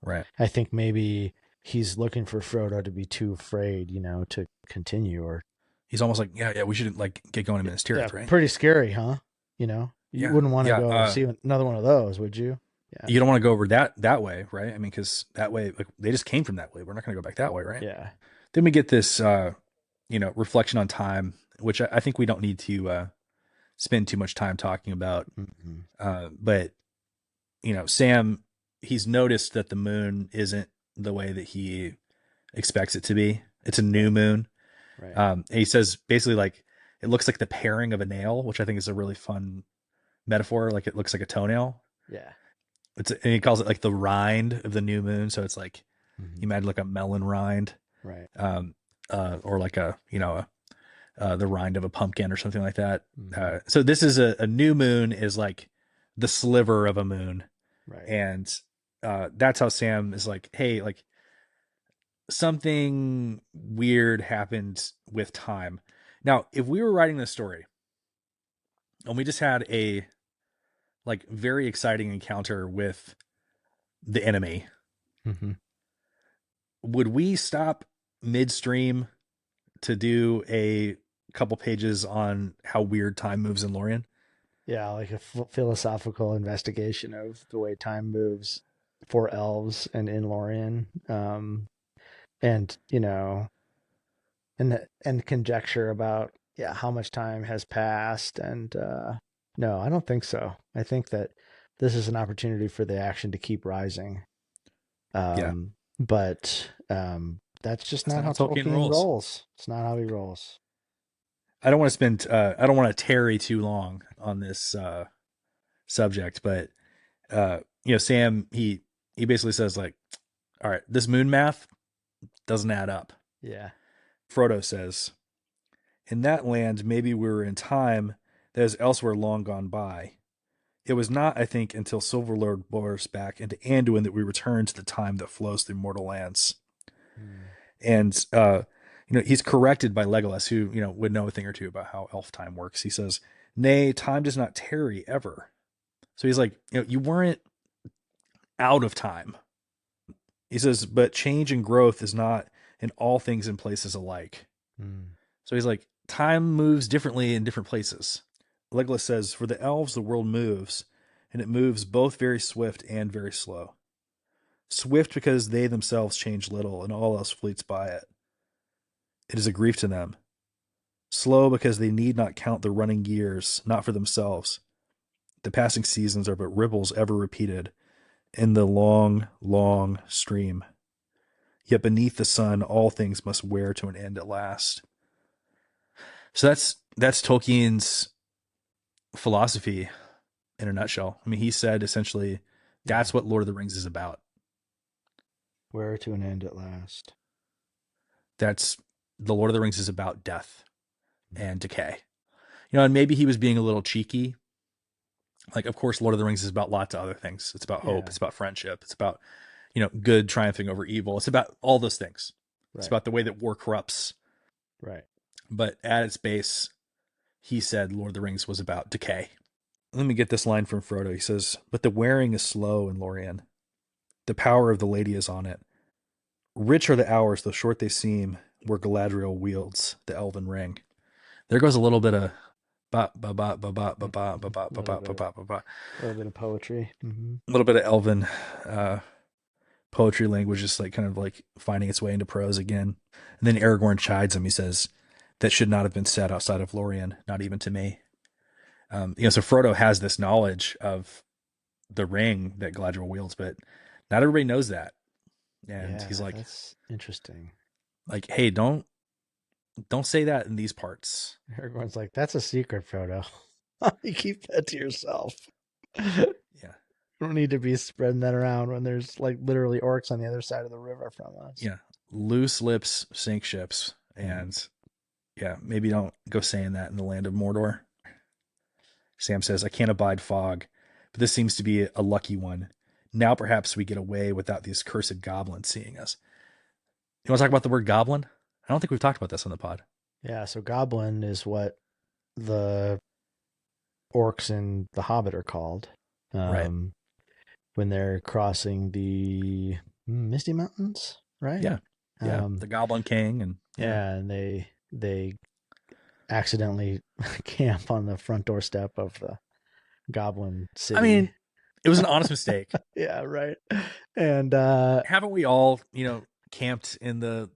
Right. I think maybe he's looking for Frodo to be too afraid, to continue, or he's almost like, yeah, we should like get going in Minas Tirith, right? Pretty scary, huh? You wouldn't want to go see another one of those, would you? Yeah. You don't want to go over that way, right? I mean, because that way, like they just came from that way. We're not going to go back that way, right? Yeah. Then we get this, reflection on time, which I think we don't need to spend too much time talking about. Mm-hmm. But Sam, he's noticed that the moon isn't the way that he expects it to be. It's a new moon. Right. And he says basically like it looks like the paring of a nail, which I think is a really fun metaphor. Like it looks like a toenail. Yeah. And he calls it like the rind of the new moon. So it's like you imagine like a melon rind, right? Or like a the rind of a pumpkin or something like that. Mm-hmm. So this is a new moon is like the sliver of a moon. Right. And that's how Sam is like, hey, like something weird happened with time. Now, if we were writing this story and we just had a like very exciting encounter with the enemy, Mm-hmm. would we stop midstream to do a couple pages on how weird time moves in Lorien? Yeah, like a philosophical investigation of the way time moves for elves and in Lorien, and and conjecture about how much time has passed. And no, I don't think so. I think that this is an opportunity for the action to keep rising. Yeah. But that's just That's not not how how Tolkien Tolkien rolls. rolls. It's not how he rolls. I don't want to spend I don't want to tarry too long on this subject, but Sam he basically says like, all right, this moon math doesn't add up. Yeah. Frodo says, in that land maybe we were in time that is elsewhere long gone by. It was not, I think, until Silverlord bore us back into Anduin that we returned to the time that flows through mortal lands. Hmm. And he's corrected by Legolas, who would know a thing or two about how elf time works. He says, "Nay, time does not tarry ever." So he's like, you weren't out of time. He says, but change and growth is not in all things and places alike. Hmm. So he's like, time moves differently in different places. Legolas says, for the elves, the world moves, and it moves both very swift and very slow. Swift because they themselves change little, and all else fleets by it. It is a grief to them. Slow because they need not count the running years, not for themselves. The passing seasons are but ripples ever repeated in the long, long stream. Yet beneath the sun, all things must wear to an end at last. So that's Tolkien's philosophy in a nutshell. I mean, he said essentially Yeah. that's what Lord of the Rings is about. Where to an end at last. That's the Lord of the Rings is about death and decay. And maybe he was being a little cheeky. Like, of course, Lord of the Rings is about lots of other things. It's about hope. Yeah. It's about friendship. It's about, good triumphing over evil. It's about all those things. It's Right. about the way that war corrupts. Right. But at its base, he said Lord of the Rings was about decay. Let me get this line from Frodo. He says, but the wearing is slow in Lorien. The power of the lady is on it. Rich are the hours, though short they seem, where Galadriel wields the elven ring. There goes a little bit of ba ba ba ba ba ba ba ba ba A ba little ba bit, ba ba ba. a little bit of poetry. Mm-hmm. A little bit of elven poetry language, just like kind of like finding its way into prose again. And then Aragorn chides him. He says, "That should not have been said outside of Lorien, not even to me." So Frodo has this knowledge of the ring that Galadriel wields, but not everybody knows that. And he's Yeah, like, that's interesting. hey, don't say that in these parts. Everyone's like, that's a secret, Frodo. You keep that to yourself. Yeah, You don't need to be spreading that around when there's like literally orcs on the other side of the river from us. yeah. Loose lips sink ships, Mm. and yeah, maybe don't go saying that in the land of Mordor. Sam says, I can't abide fog, but this seems to be a lucky one. Now perhaps we get away without these cursed goblins seeing us. You want to talk about the word goblin? I don't think we've talked about this on the pod. Yeah, so goblin is what the orcs in The Hobbit are called. Right. Um, when they're crossing the Misty Mountains, right? Yeah. Yeah. Um, The Goblin King and yeah. yeah, and they accidentally camp on the front doorstep of the Goblin I City. mean, it was an honest mistake. Yeah, right. And Haven't we all, camped in the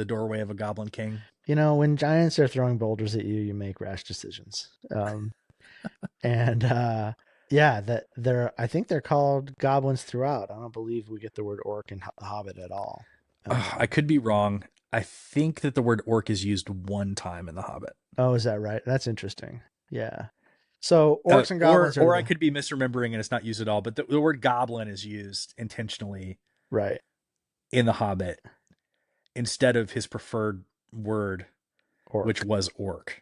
doorway of a Goblin King? when giants are throwing boulders at you, you make rash decisions. And yeah, that they're I think they're called goblins throughout. I don't believe we get the word orc in The Hobbit at all. I could be wrong. I think that the word orc is used one time in The Hobbit. Oh, is that right? That's interesting. Yeah. So orcs and goblins are Or I the could be misremembering and it's not used at all, but the word goblin is used intentionally right in The Hobbit instead of his preferred word which was orc.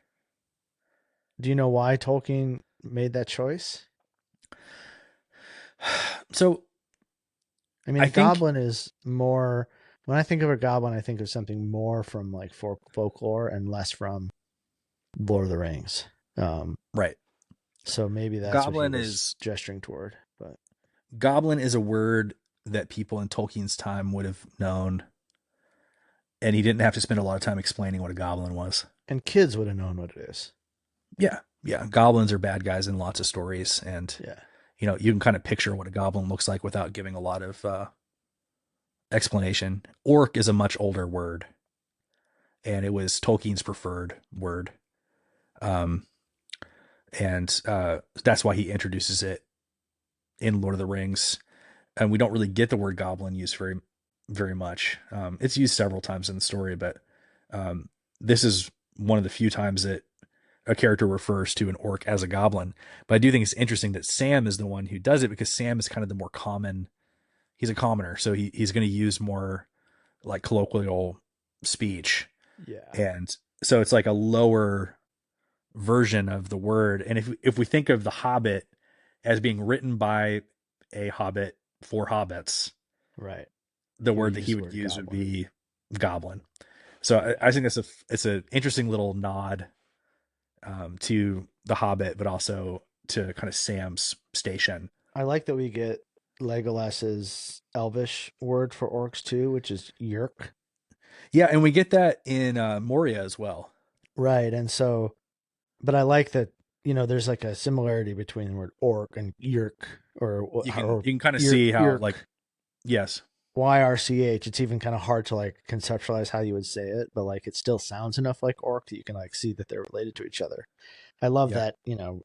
Do you know why Tolkien made that choice? So, I mean, a goblin is more. When I think of a goblin, I think of something more from like folklore and less from Lord of the Rings. Right. So maybe that's what he was gesturing toward. But goblin is a word that people in Tolkien's time would have known, and he didn't have to spend a lot of time explaining what a goblin was. And kids would have known what it is. Yeah. Goblins are bad guys in lots of stories, and you can kind of picture what a goblin looks like without giving a lot of explanation. Orc is a much older word, and it was Tolkien's preferred word. And that's why he introduces it in Lord of the Rings. And we don't really get the word goblin used very, very much. It's used several times in the story, but this is one of the few times that a character refers to an orc as a goblin. But I do think it's interesting that Sam is the one who does it, because Sam is kind of the more common. He's a commoner, so he's going to use more like colloquial speech. Yeah. And so it's like a lower version of the word. And if we think of The Hobbit as being written by a hobbit for hobbits, right, the word that he would use would be goblin. So I think it's an interesting little nod to The Hobbit, but also to kind of Sam's station. I like that we get Legolas's Elvish word for orcs too, which is yerk. Yeah, and we get that in Moria as well. Right, and so, but I like that, there's like a similarity between the word orc and yerk, or you can kind of see how yerk. Like, yes, YRCH. It's even kind of hard to like conceptualize how you would say it, but like it still sounds enough like orc that you can like see that they're related to each other. I love that,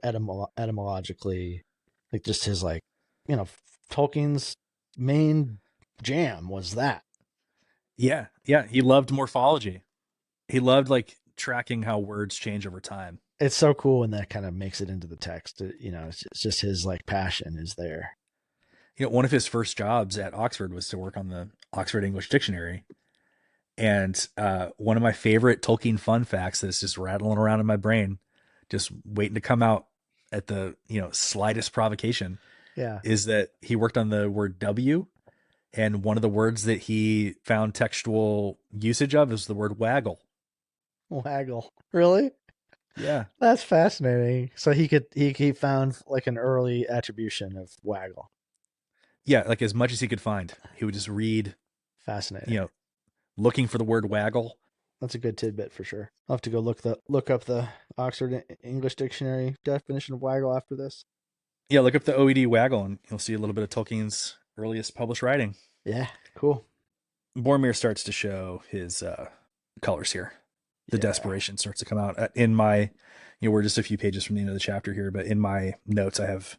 etymologically, like just his like, Tolkien's main jam was that. Yeah. He loved morphology. He loved like tracking how words change over time. It's so cool when that kind of makes it into the text. It's just his like passion is there. One of his first jobs at Oxford was to work on the Oxford English Dictionary. And one of my favorite Tolkien fun facts that's just rattling around in my brain, just waiting to come out at the slightest provocation, is that he worked on the word W, and one of the words that he found textual usage of is the word waggle. Waggle, really? Yeah, that's fascinating. So he found like an early attribution of waggle. Yeah, like as much as he could find, he would just read. Fascinating. Looking for the word waggle. That's a good tidbit for sure. I'll have to go look up the Oxford English Dictionary definition of waggle after this. Yeah, look up the OED waggle and you'll see a little bit of Tolkien's earliest published writing. Yeah, cool. Boromir starts to show his colors here. The desperation starts to come out. In my, we're just a few pages from the end of the chapter here, but in my notes I have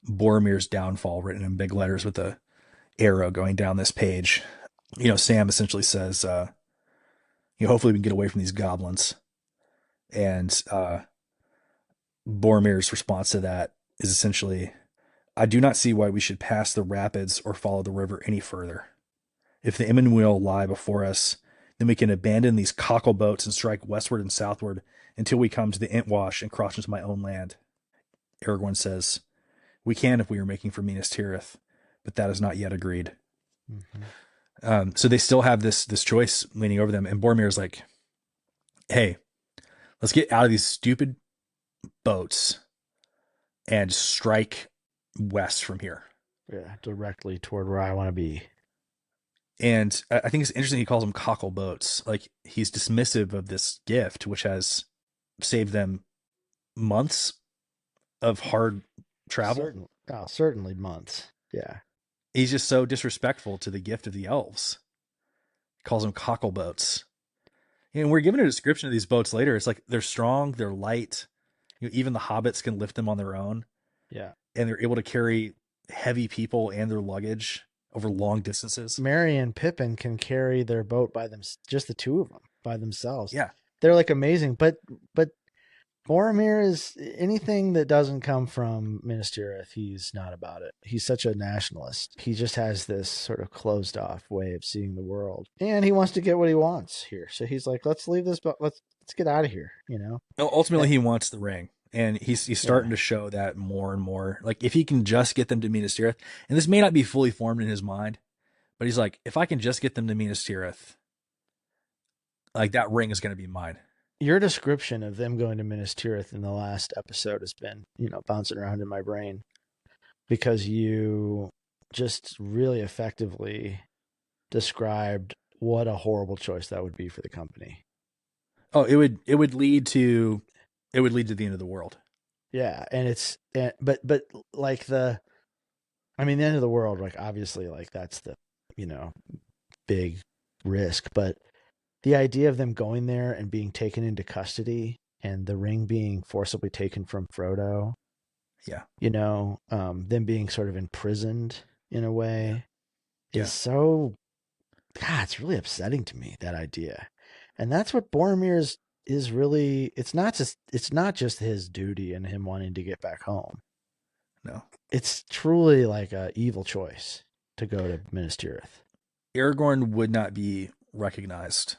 Boromir's downfall written in big letters with a arrow going down this page. Sam essentially says, hopefully we can get away from these goblins. And Boromir's response to that is essentially, I do not see why we should pass the rapids or follow the river any further. If the Emyn lie before us, then we can abandon these cockle boats and strike westward and southward until we come to the Entwash and cross into my own land. Aragorn says, we can if we are making for Minas Tirith, but that is not yet agreed. Mm-hmm. So they still have this choice leaning over them, and Boromir is like, hey, let's get out of these stupid boats and strike west from here. Yeah, directly toward where I want to be. And I think it's interesting he calls them cockle boats. Like, he's dismissive of this gift, which has saved them months of hard travel. Certainly months. Yeah. He's just so disrespectful to the gift of the elves. He calls them cockle boats. And we're given a description of these boats later. It's like they're strong, they're light. Even the hobbits can lift them on their own. Yeah. And they're able to carry heavy people and their luggage over long distances. Merry and Pippin can carry their boat by them, just the two of them by themselves. Yeah. They're like amazing. But Boromir is anything that doesn't come from Minas Tirith, he's not about it. He's such a nationalist. He just has this sort of closed off way of seeing the world. And he wants to get what he wants here. So he's like, let's leave this boat. Let's let's get out of here, you know? Ultimately, he wants the ring, and he's Yeah. starting to show that more and more. Like if he can just get them to Minas Tirith, and this may not be fully formed in his mind, but he's like, if I can just get them to Minas Tirith, like that ring is going to be mine. Your description of them going to Minas Tirith in the last episode has been, bouncing around in my brain because you just really effectively described what a horrible choice that would be for the company. Oh, it would lead to the end of the world. Yeah, and but like the end of the world, like obviously, like that's the you know big risk, but the idea of them going there and being taken into custody and the ring being forcibly taken from Frodo, Yeah, them being sort of imprisoned in a yeah, way yeah. is so, God, it's really upsetting to me, that idea. And that's what Boromir is really, it's not just his duty and him wanting to get back home. No, It's truly like a evil choice to go to Minas Tirith. Aragorn would not be recognized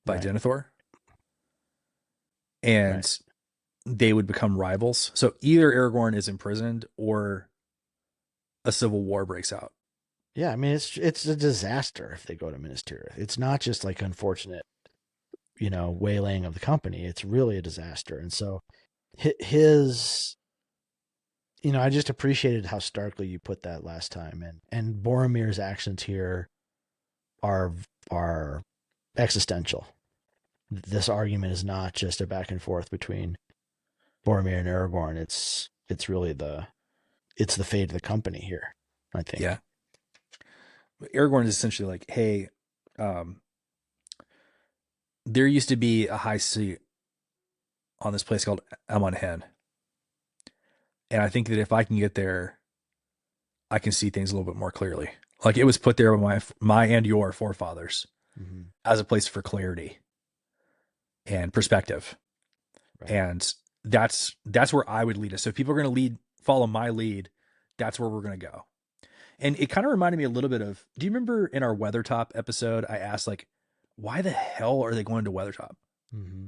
by Right. Denethor, Right. and they would become rivals. So either Aragorn is imprisoned or a civil war breaks out. Yeah, I mean it's a disaster if they go to Minas Tirith. It's not just like unfortunate, waylaying of the company. It's really a disaster. And so his, I just appreciated how starkly you put that last time, and Boromir's actions here are are existential. This argument is not just a back and forth between Boromir and Aragorn. It's really it's the fate of the company here, I think. Yeah, Aragorn is essentially like, hey, um, there used to be a high seat on this place called Amon Hen, and I think that if I can get there, I can see things a little bit more clearly. Like it was put there by my and your forefathers Mm-hmm. as a place for clarity and perspective, Right. and that's where I would lead us. So if people are going to follow my lead, that's where we're going to go. And it kind of reminded me a little bit of, do you remember in our Weathertop episode, I asked like, why the hell are they going to Weathertop? Mm-hmm.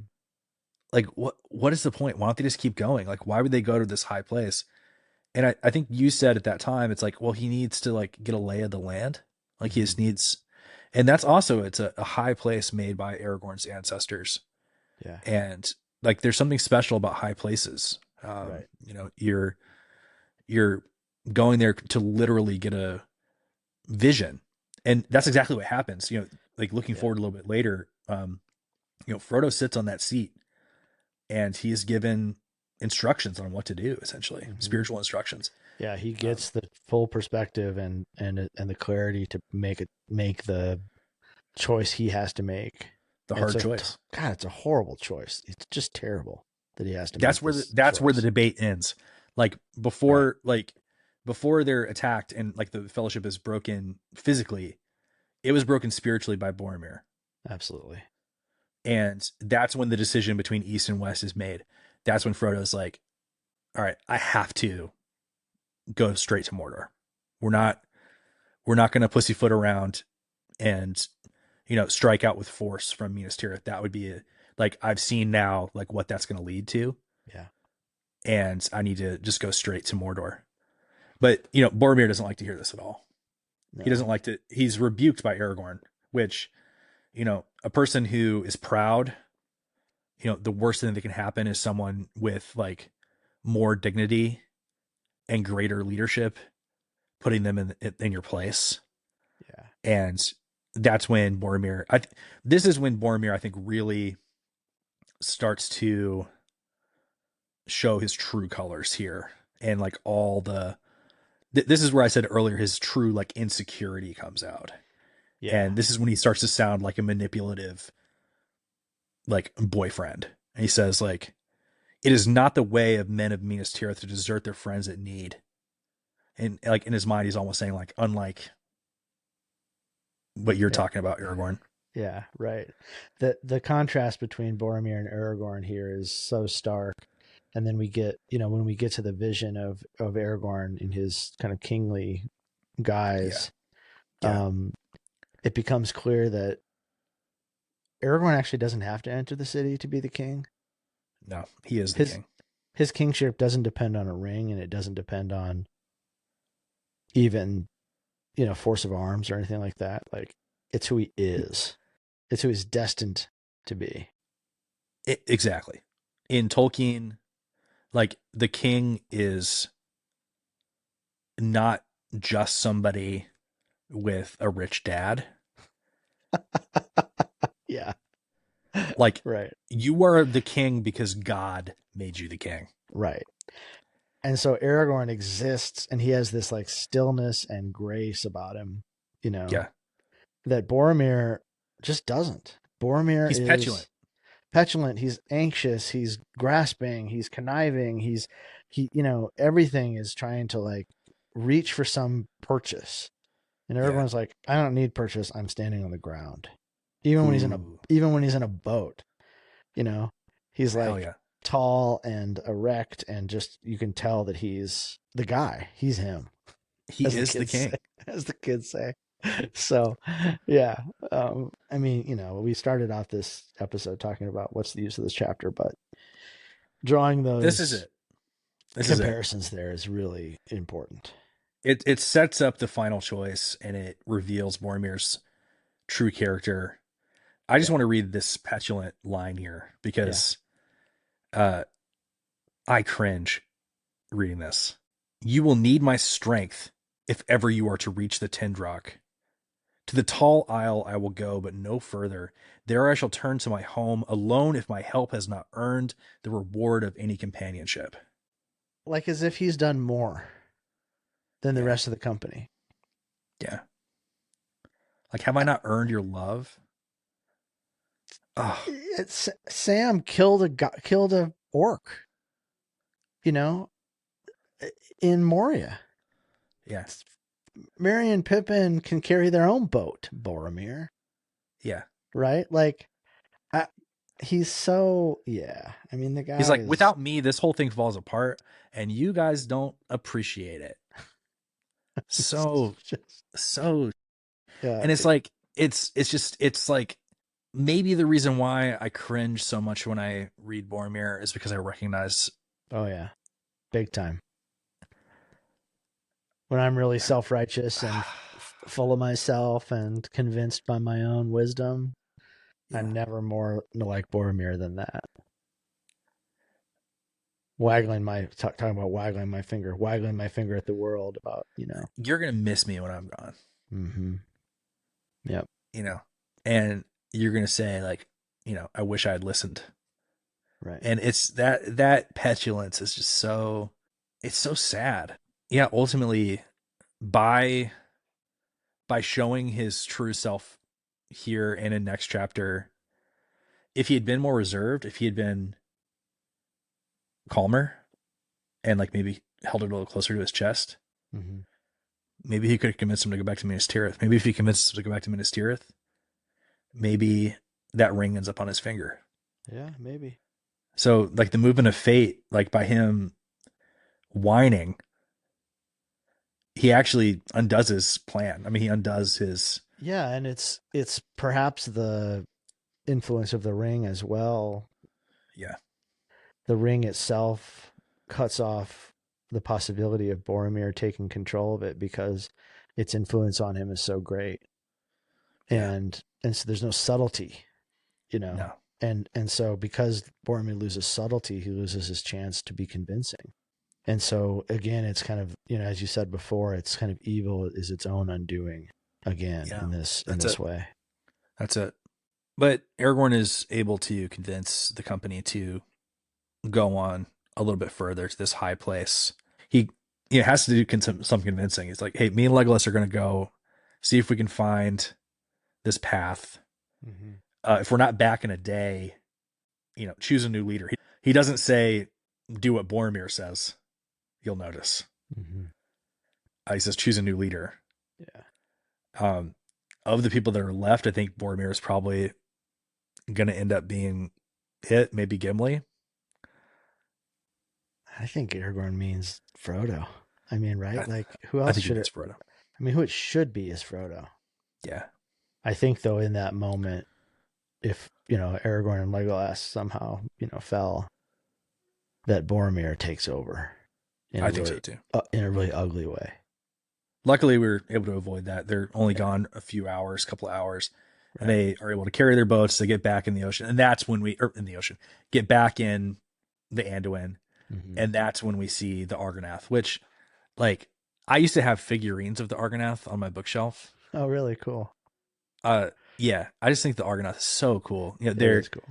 Like, what is the point? Why don't they just keep going? Like, why would they go to this high place? And I think you said at that time, it's like, well, he needs to like get a lay of the land. Like he just Mm-hmm. needs, and that's also, it's a high place made by Aragorn's ancestors. Yeah. And like, there's something special about high places. Right. You're going there to literally get a vision. And that's exactly what happens. Like looking Yeah. forward a little bit later, Frodo sits on that seat and he is given instructions on what to do, essentially Mm-hmm. spiritual instructions. Yeah, he Um, gets the full perspective and the clarity to make the choice he has to make. the hard choice. God, it's a horrible choice. It's just terrible that he has to make That's where this that's where the choice. debate ends. Like Right. before they're attacked and like the fellowship is broken physically, it was broken spiritually by Boromir. Absolutely. And that's when the decision between East and West is made. That's when Frodo's like, all right, I have to go straight to Mordor. We're not going to pussyfoot around and strike out with force from Minas Tirith. That would be like I've seen now like what that's going to lead to, Yeah. and I need to just go straight to Mordor. But Boromir doesn't like to hear this at all. He doesn't No. like to. He's rebuked by Aragorn, which a person who is proud. The worst thing that can happen is someone with like more dignity and greater leadership putting them in your place. Yeah. And that's when Boromir this is when Boromir I think really starts to show his true colors here, and like all this is where I said earlier his true like insecurity comes out. Yeah. And this is when he starts to sound like a manipulative like boyfriend. And he says like, it is not the way of men of Minas Tirith to desert their friends at need. And like in his mind he's almost saying like, unlike what you're Yeah. talking about, Aragorn. Yeah. Right. The contrast between Boromir and Aragorn here is so stark. And then we get, when we get to the vision of Aragorn in his kind of kingly Yeah. guise, Yeah. it becomes clear that Aragorn actually doesn't have to enter the city to be the king. No, he is the His king. his kingship doesn't depend on a ring, and it doesn't depend on even, force of arms or anything like that. Like, it's who he is. It's who he's destined to be. Exactly. In Tolkien, like the king is not just somebody with a rich dad. Yeah. Like, Right. you are the king because God made you the king. Right. And so Aragorn exists, and he has this like stillness and grace about him, Yeah. that Boromir just doesn't. Boromir He's is petulant. petulant. He's anxious. He's grasping. He's conniving. Everything is trying to like reach for some purchase. And Yeah. everyone's like, I don't need purchase. I'm standing on the ground. Even when Ooh, he's in a boat, he's hell like yeah. tall and erect, and just you can tell that he's the guy. He's him, He as the is the kids say. king. As the kids say. So, yeah. I mean, we started off this episode talking about what's the use of this chapter, but drawing This is those it. This is it. comparisons there is really important. It sets up the final choice and it reveals Boromir's true character. I just Yeah. want to read this petulant line here Yeah. because I cringe reading this. You will need my strength if ever you are to reach the Tindrock. To the tall isle I will go, but no further. There I shall turn to my home, alone if my help has not earned the reward of any companionship. Like as if he's done more than the Yeah. rest of the company. Yeah. Like, have I not earned your love? Oh, Sam killed a orc, in Moria. yeah. Merry and Pippin can carry their own boat, Boromir. Yeah. Right? Like, he's so, yeah. I mean, the He's guy like, is without me, this whole thing falls apart, and you guys don't appreciate it. So, just, so, yeah. and it's like, it's like maybe the reason why I cringe so much when I read Boromir is because I recognize. Oh, yeah. Big time. When I'm really self-righteous and full of myself and convinced by my own wisdom, Yeah. I'm never more like Boromir than that. Talking about waggling my finger at the world about, You're gonna miss me when I'm gone. Mm-hmm. Yep. And you're gonna say like, I wish I had listened. Right. And it's that petulance is just it's so sad. Yeah, ultimately by showing his true self here and in next chapter, if he had been more reserved, if he had been calmer and like maybe held it a little closer to his chest, Mm-hmm. maybe he could have convinced him to go back to Minas Tirith. Maybe if he convinced him to go back to Minas Tirith, maybe that ring ends up on his finger. Yeah, maybe. So like the movement of fate, like by him whining, he actually undoes his plan. I mean, he undoes his. Yeah, and it's perhaps the influence of the ring as well. Yeah. The ring itself cuts off the possibility of Boromir taking control of it because its influence on him is so great. Yeah. And so there's no subtlety, No. And so because Boromir loses subtlety, he loses his chance to be convincing. And so again, it's kind of, as you said before, it's kind of evil is its own undoing again in this way. That's it. But Aragorn is able to convince the company to go on a little bit further to this high place. He has to do some convincing. He's like, hey, me and Legolas are going to go see if we can find this path. Mm-hmm. If we're not back in a day, choose a new leader. He doesn't say, do what Boromir says. You'll notice. Mm-hmm. He says, choose a new leader. Yeah. Of the people that are left, I think Boromir is probably going to end up being it. Maybe Gimli. I think Aragorn means Frodo. I mean, right? Like, who I else think should it is Frodo. I mean, who it should be is Frodo. Yeah. I think, though, in that moment, if Aragorn and Legolas somehow fell, that Boromir takes over. I think so too. In a really ugly way. Luckily, we were able to avoid that. They're only gone a few hours, couple of hours, and they are able to carry their boats to get back in the ocean. And that's when get back in the Anduin. Mm-hmm. And that's when we see the Argonath, which, like, I used to have figurines of the Argonath on my bookshelf. Oh, really? Cool. Yeah, I just think the Argonath is so cool. They're cool.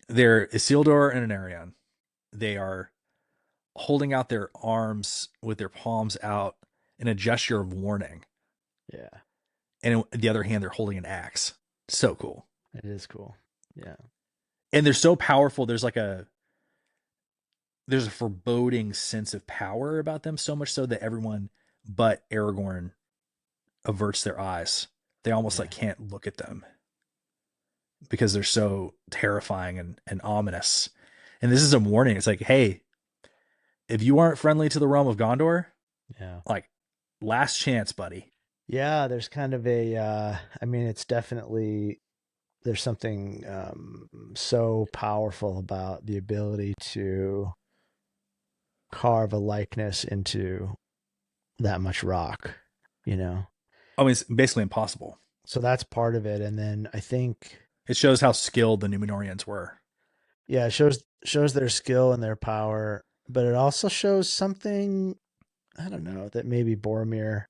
They're Isildur and Anarion. They are holding out their arms with their palms out in a gesture of warning. Yeah. And on the other hand, they're holding an axe. So cool. It is cool. Yeah. And they're so powerful. There's a foreboding sense of power about them, so much so that everyone but Aragorn averts their eyes. They almost can't look at them because they're so terrifying and ominous. And this is a warning. It's like, hey, if you aren't friendly to the realm of Gondor, last chance, buddy. Yeah, there's kind of it's definitely, there's something so powerful about the ability to carve a likeness into that much rock, I mean, it's basically impossible. So that's part of it. And then I think it shows how skilled the Númenóreans were. Yeah, it shows their skill and their power, but it also shows something, I don't know, that maybe Boromir,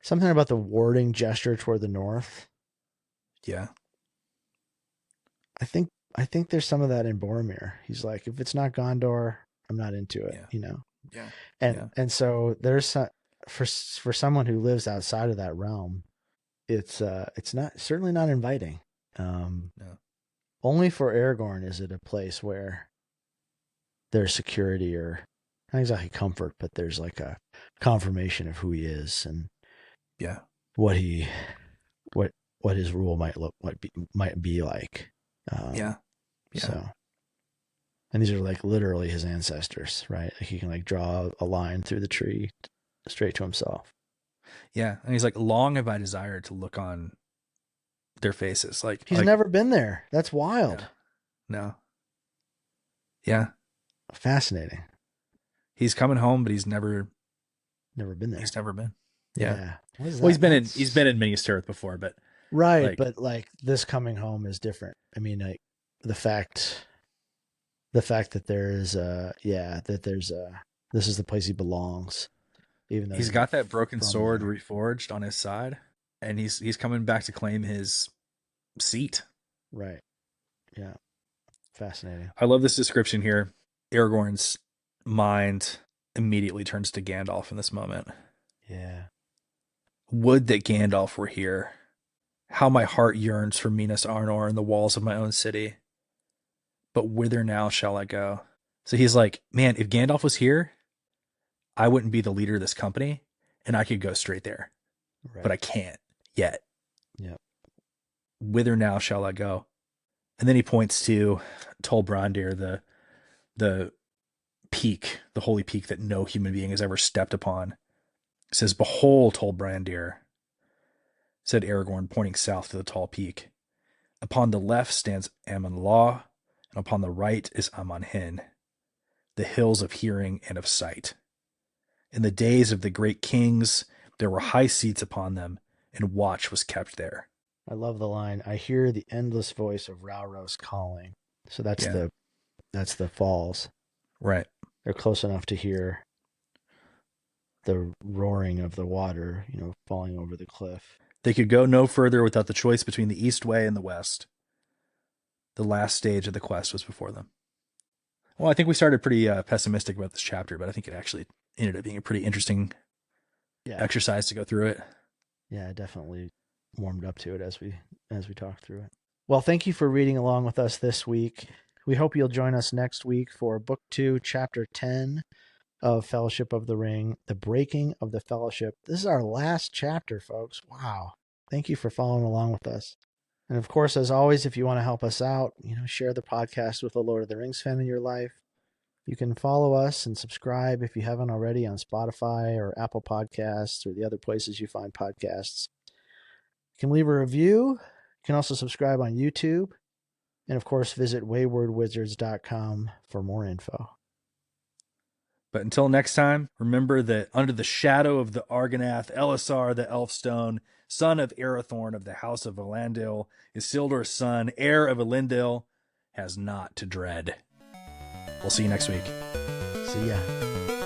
something about the warding gesture toward the north. Yeah. I think there's some of that in Boromir. He's like, if it's not Gondor, I'm not into it, Yeah. And so there's for someone who lives outside of that realm, it's certainly not inviting. No. Only for Aragorn is it a place where there's security, or not exactly comfort, but there's like a confirmation of who he is and what his rule might be like. So, and these are like literally his ancestors, right? Like he can like draw a line through the tree straight to himself. Yeah, and he's like, long have I desired to look on their faces. Like he's never been there. That's wild. No. Yeah. Fascinating. He's coming home, but he's never been there. He's never been. Yeah. Well, he's been in Minas Tirith before, but right. But like this coming home is different. I mean, like the fact that there is this is the place he belongs. Even though he's got that broken sword reforged on his side, and he's coming back to claim his seat. Right. Yeah. Fascinating. I love this description here. Aragorn's mind immediately turns to Gandalf in this moment. Yeah. Would that Gandalf were here. How my heart yearns for Minas Arnor and the walls of my own city. But whither now shall I go? So he's like, man, if Gandalf was here, I wouldn't be the leader of this company, and I could go straight there. Right. But I can't yet. Yep. Whither now shall I go? And then he points to Tol Brandir, the peak, the holy peak that no human being has ever stepped upon. It says, behold, Tol Brandir, said Aragorn, pointing south to the tall peak. Upon the left stands Amon Law, and upon the right is Amon Hin, the hills of hearing and of sight. In the days of the great kings, there were high seats upon them, and watch was kept there. I love the line, I hear the endless voice of Rauros calling. So that's the falls. Right. They're close enough to hear the roaring of the water, falling over the cliff. They could go no further without the choice between the East Way and the West. The last stage of the quest was before them. Well, I think we started pretty pessimistic about this chapter, but I think it actually ended up being a pretty interesting exercise to go through it. Yeah, I definitely warmed up to it as we talked through it. Well, thank you for reading along with us this week. We hope you'll join us next week for Book 2, Chapter 10 of Fellowship of the Ring, The Breaking of the Fellowship. This is our last chapter, folks. Wow. Thank you for following along with us. And of course, as always, if you want to help us out, share the podcast with a Lord of the Rings fan in your life. You can follow us and subscribe if you haven't already on Spotify or Apple Podcasts or the other places you find podcasts. You can leave a review. You can also subscribe on YouTube. And of course, visit waywardwizards.com for more info. But until next time, remember that under the shadow of the Argonath, Elisar the Elfstone, son of Arathorn of the house of Elandil, Isildur's son, heir of Elendil, has naught to dread. We'll see you next week. See ya.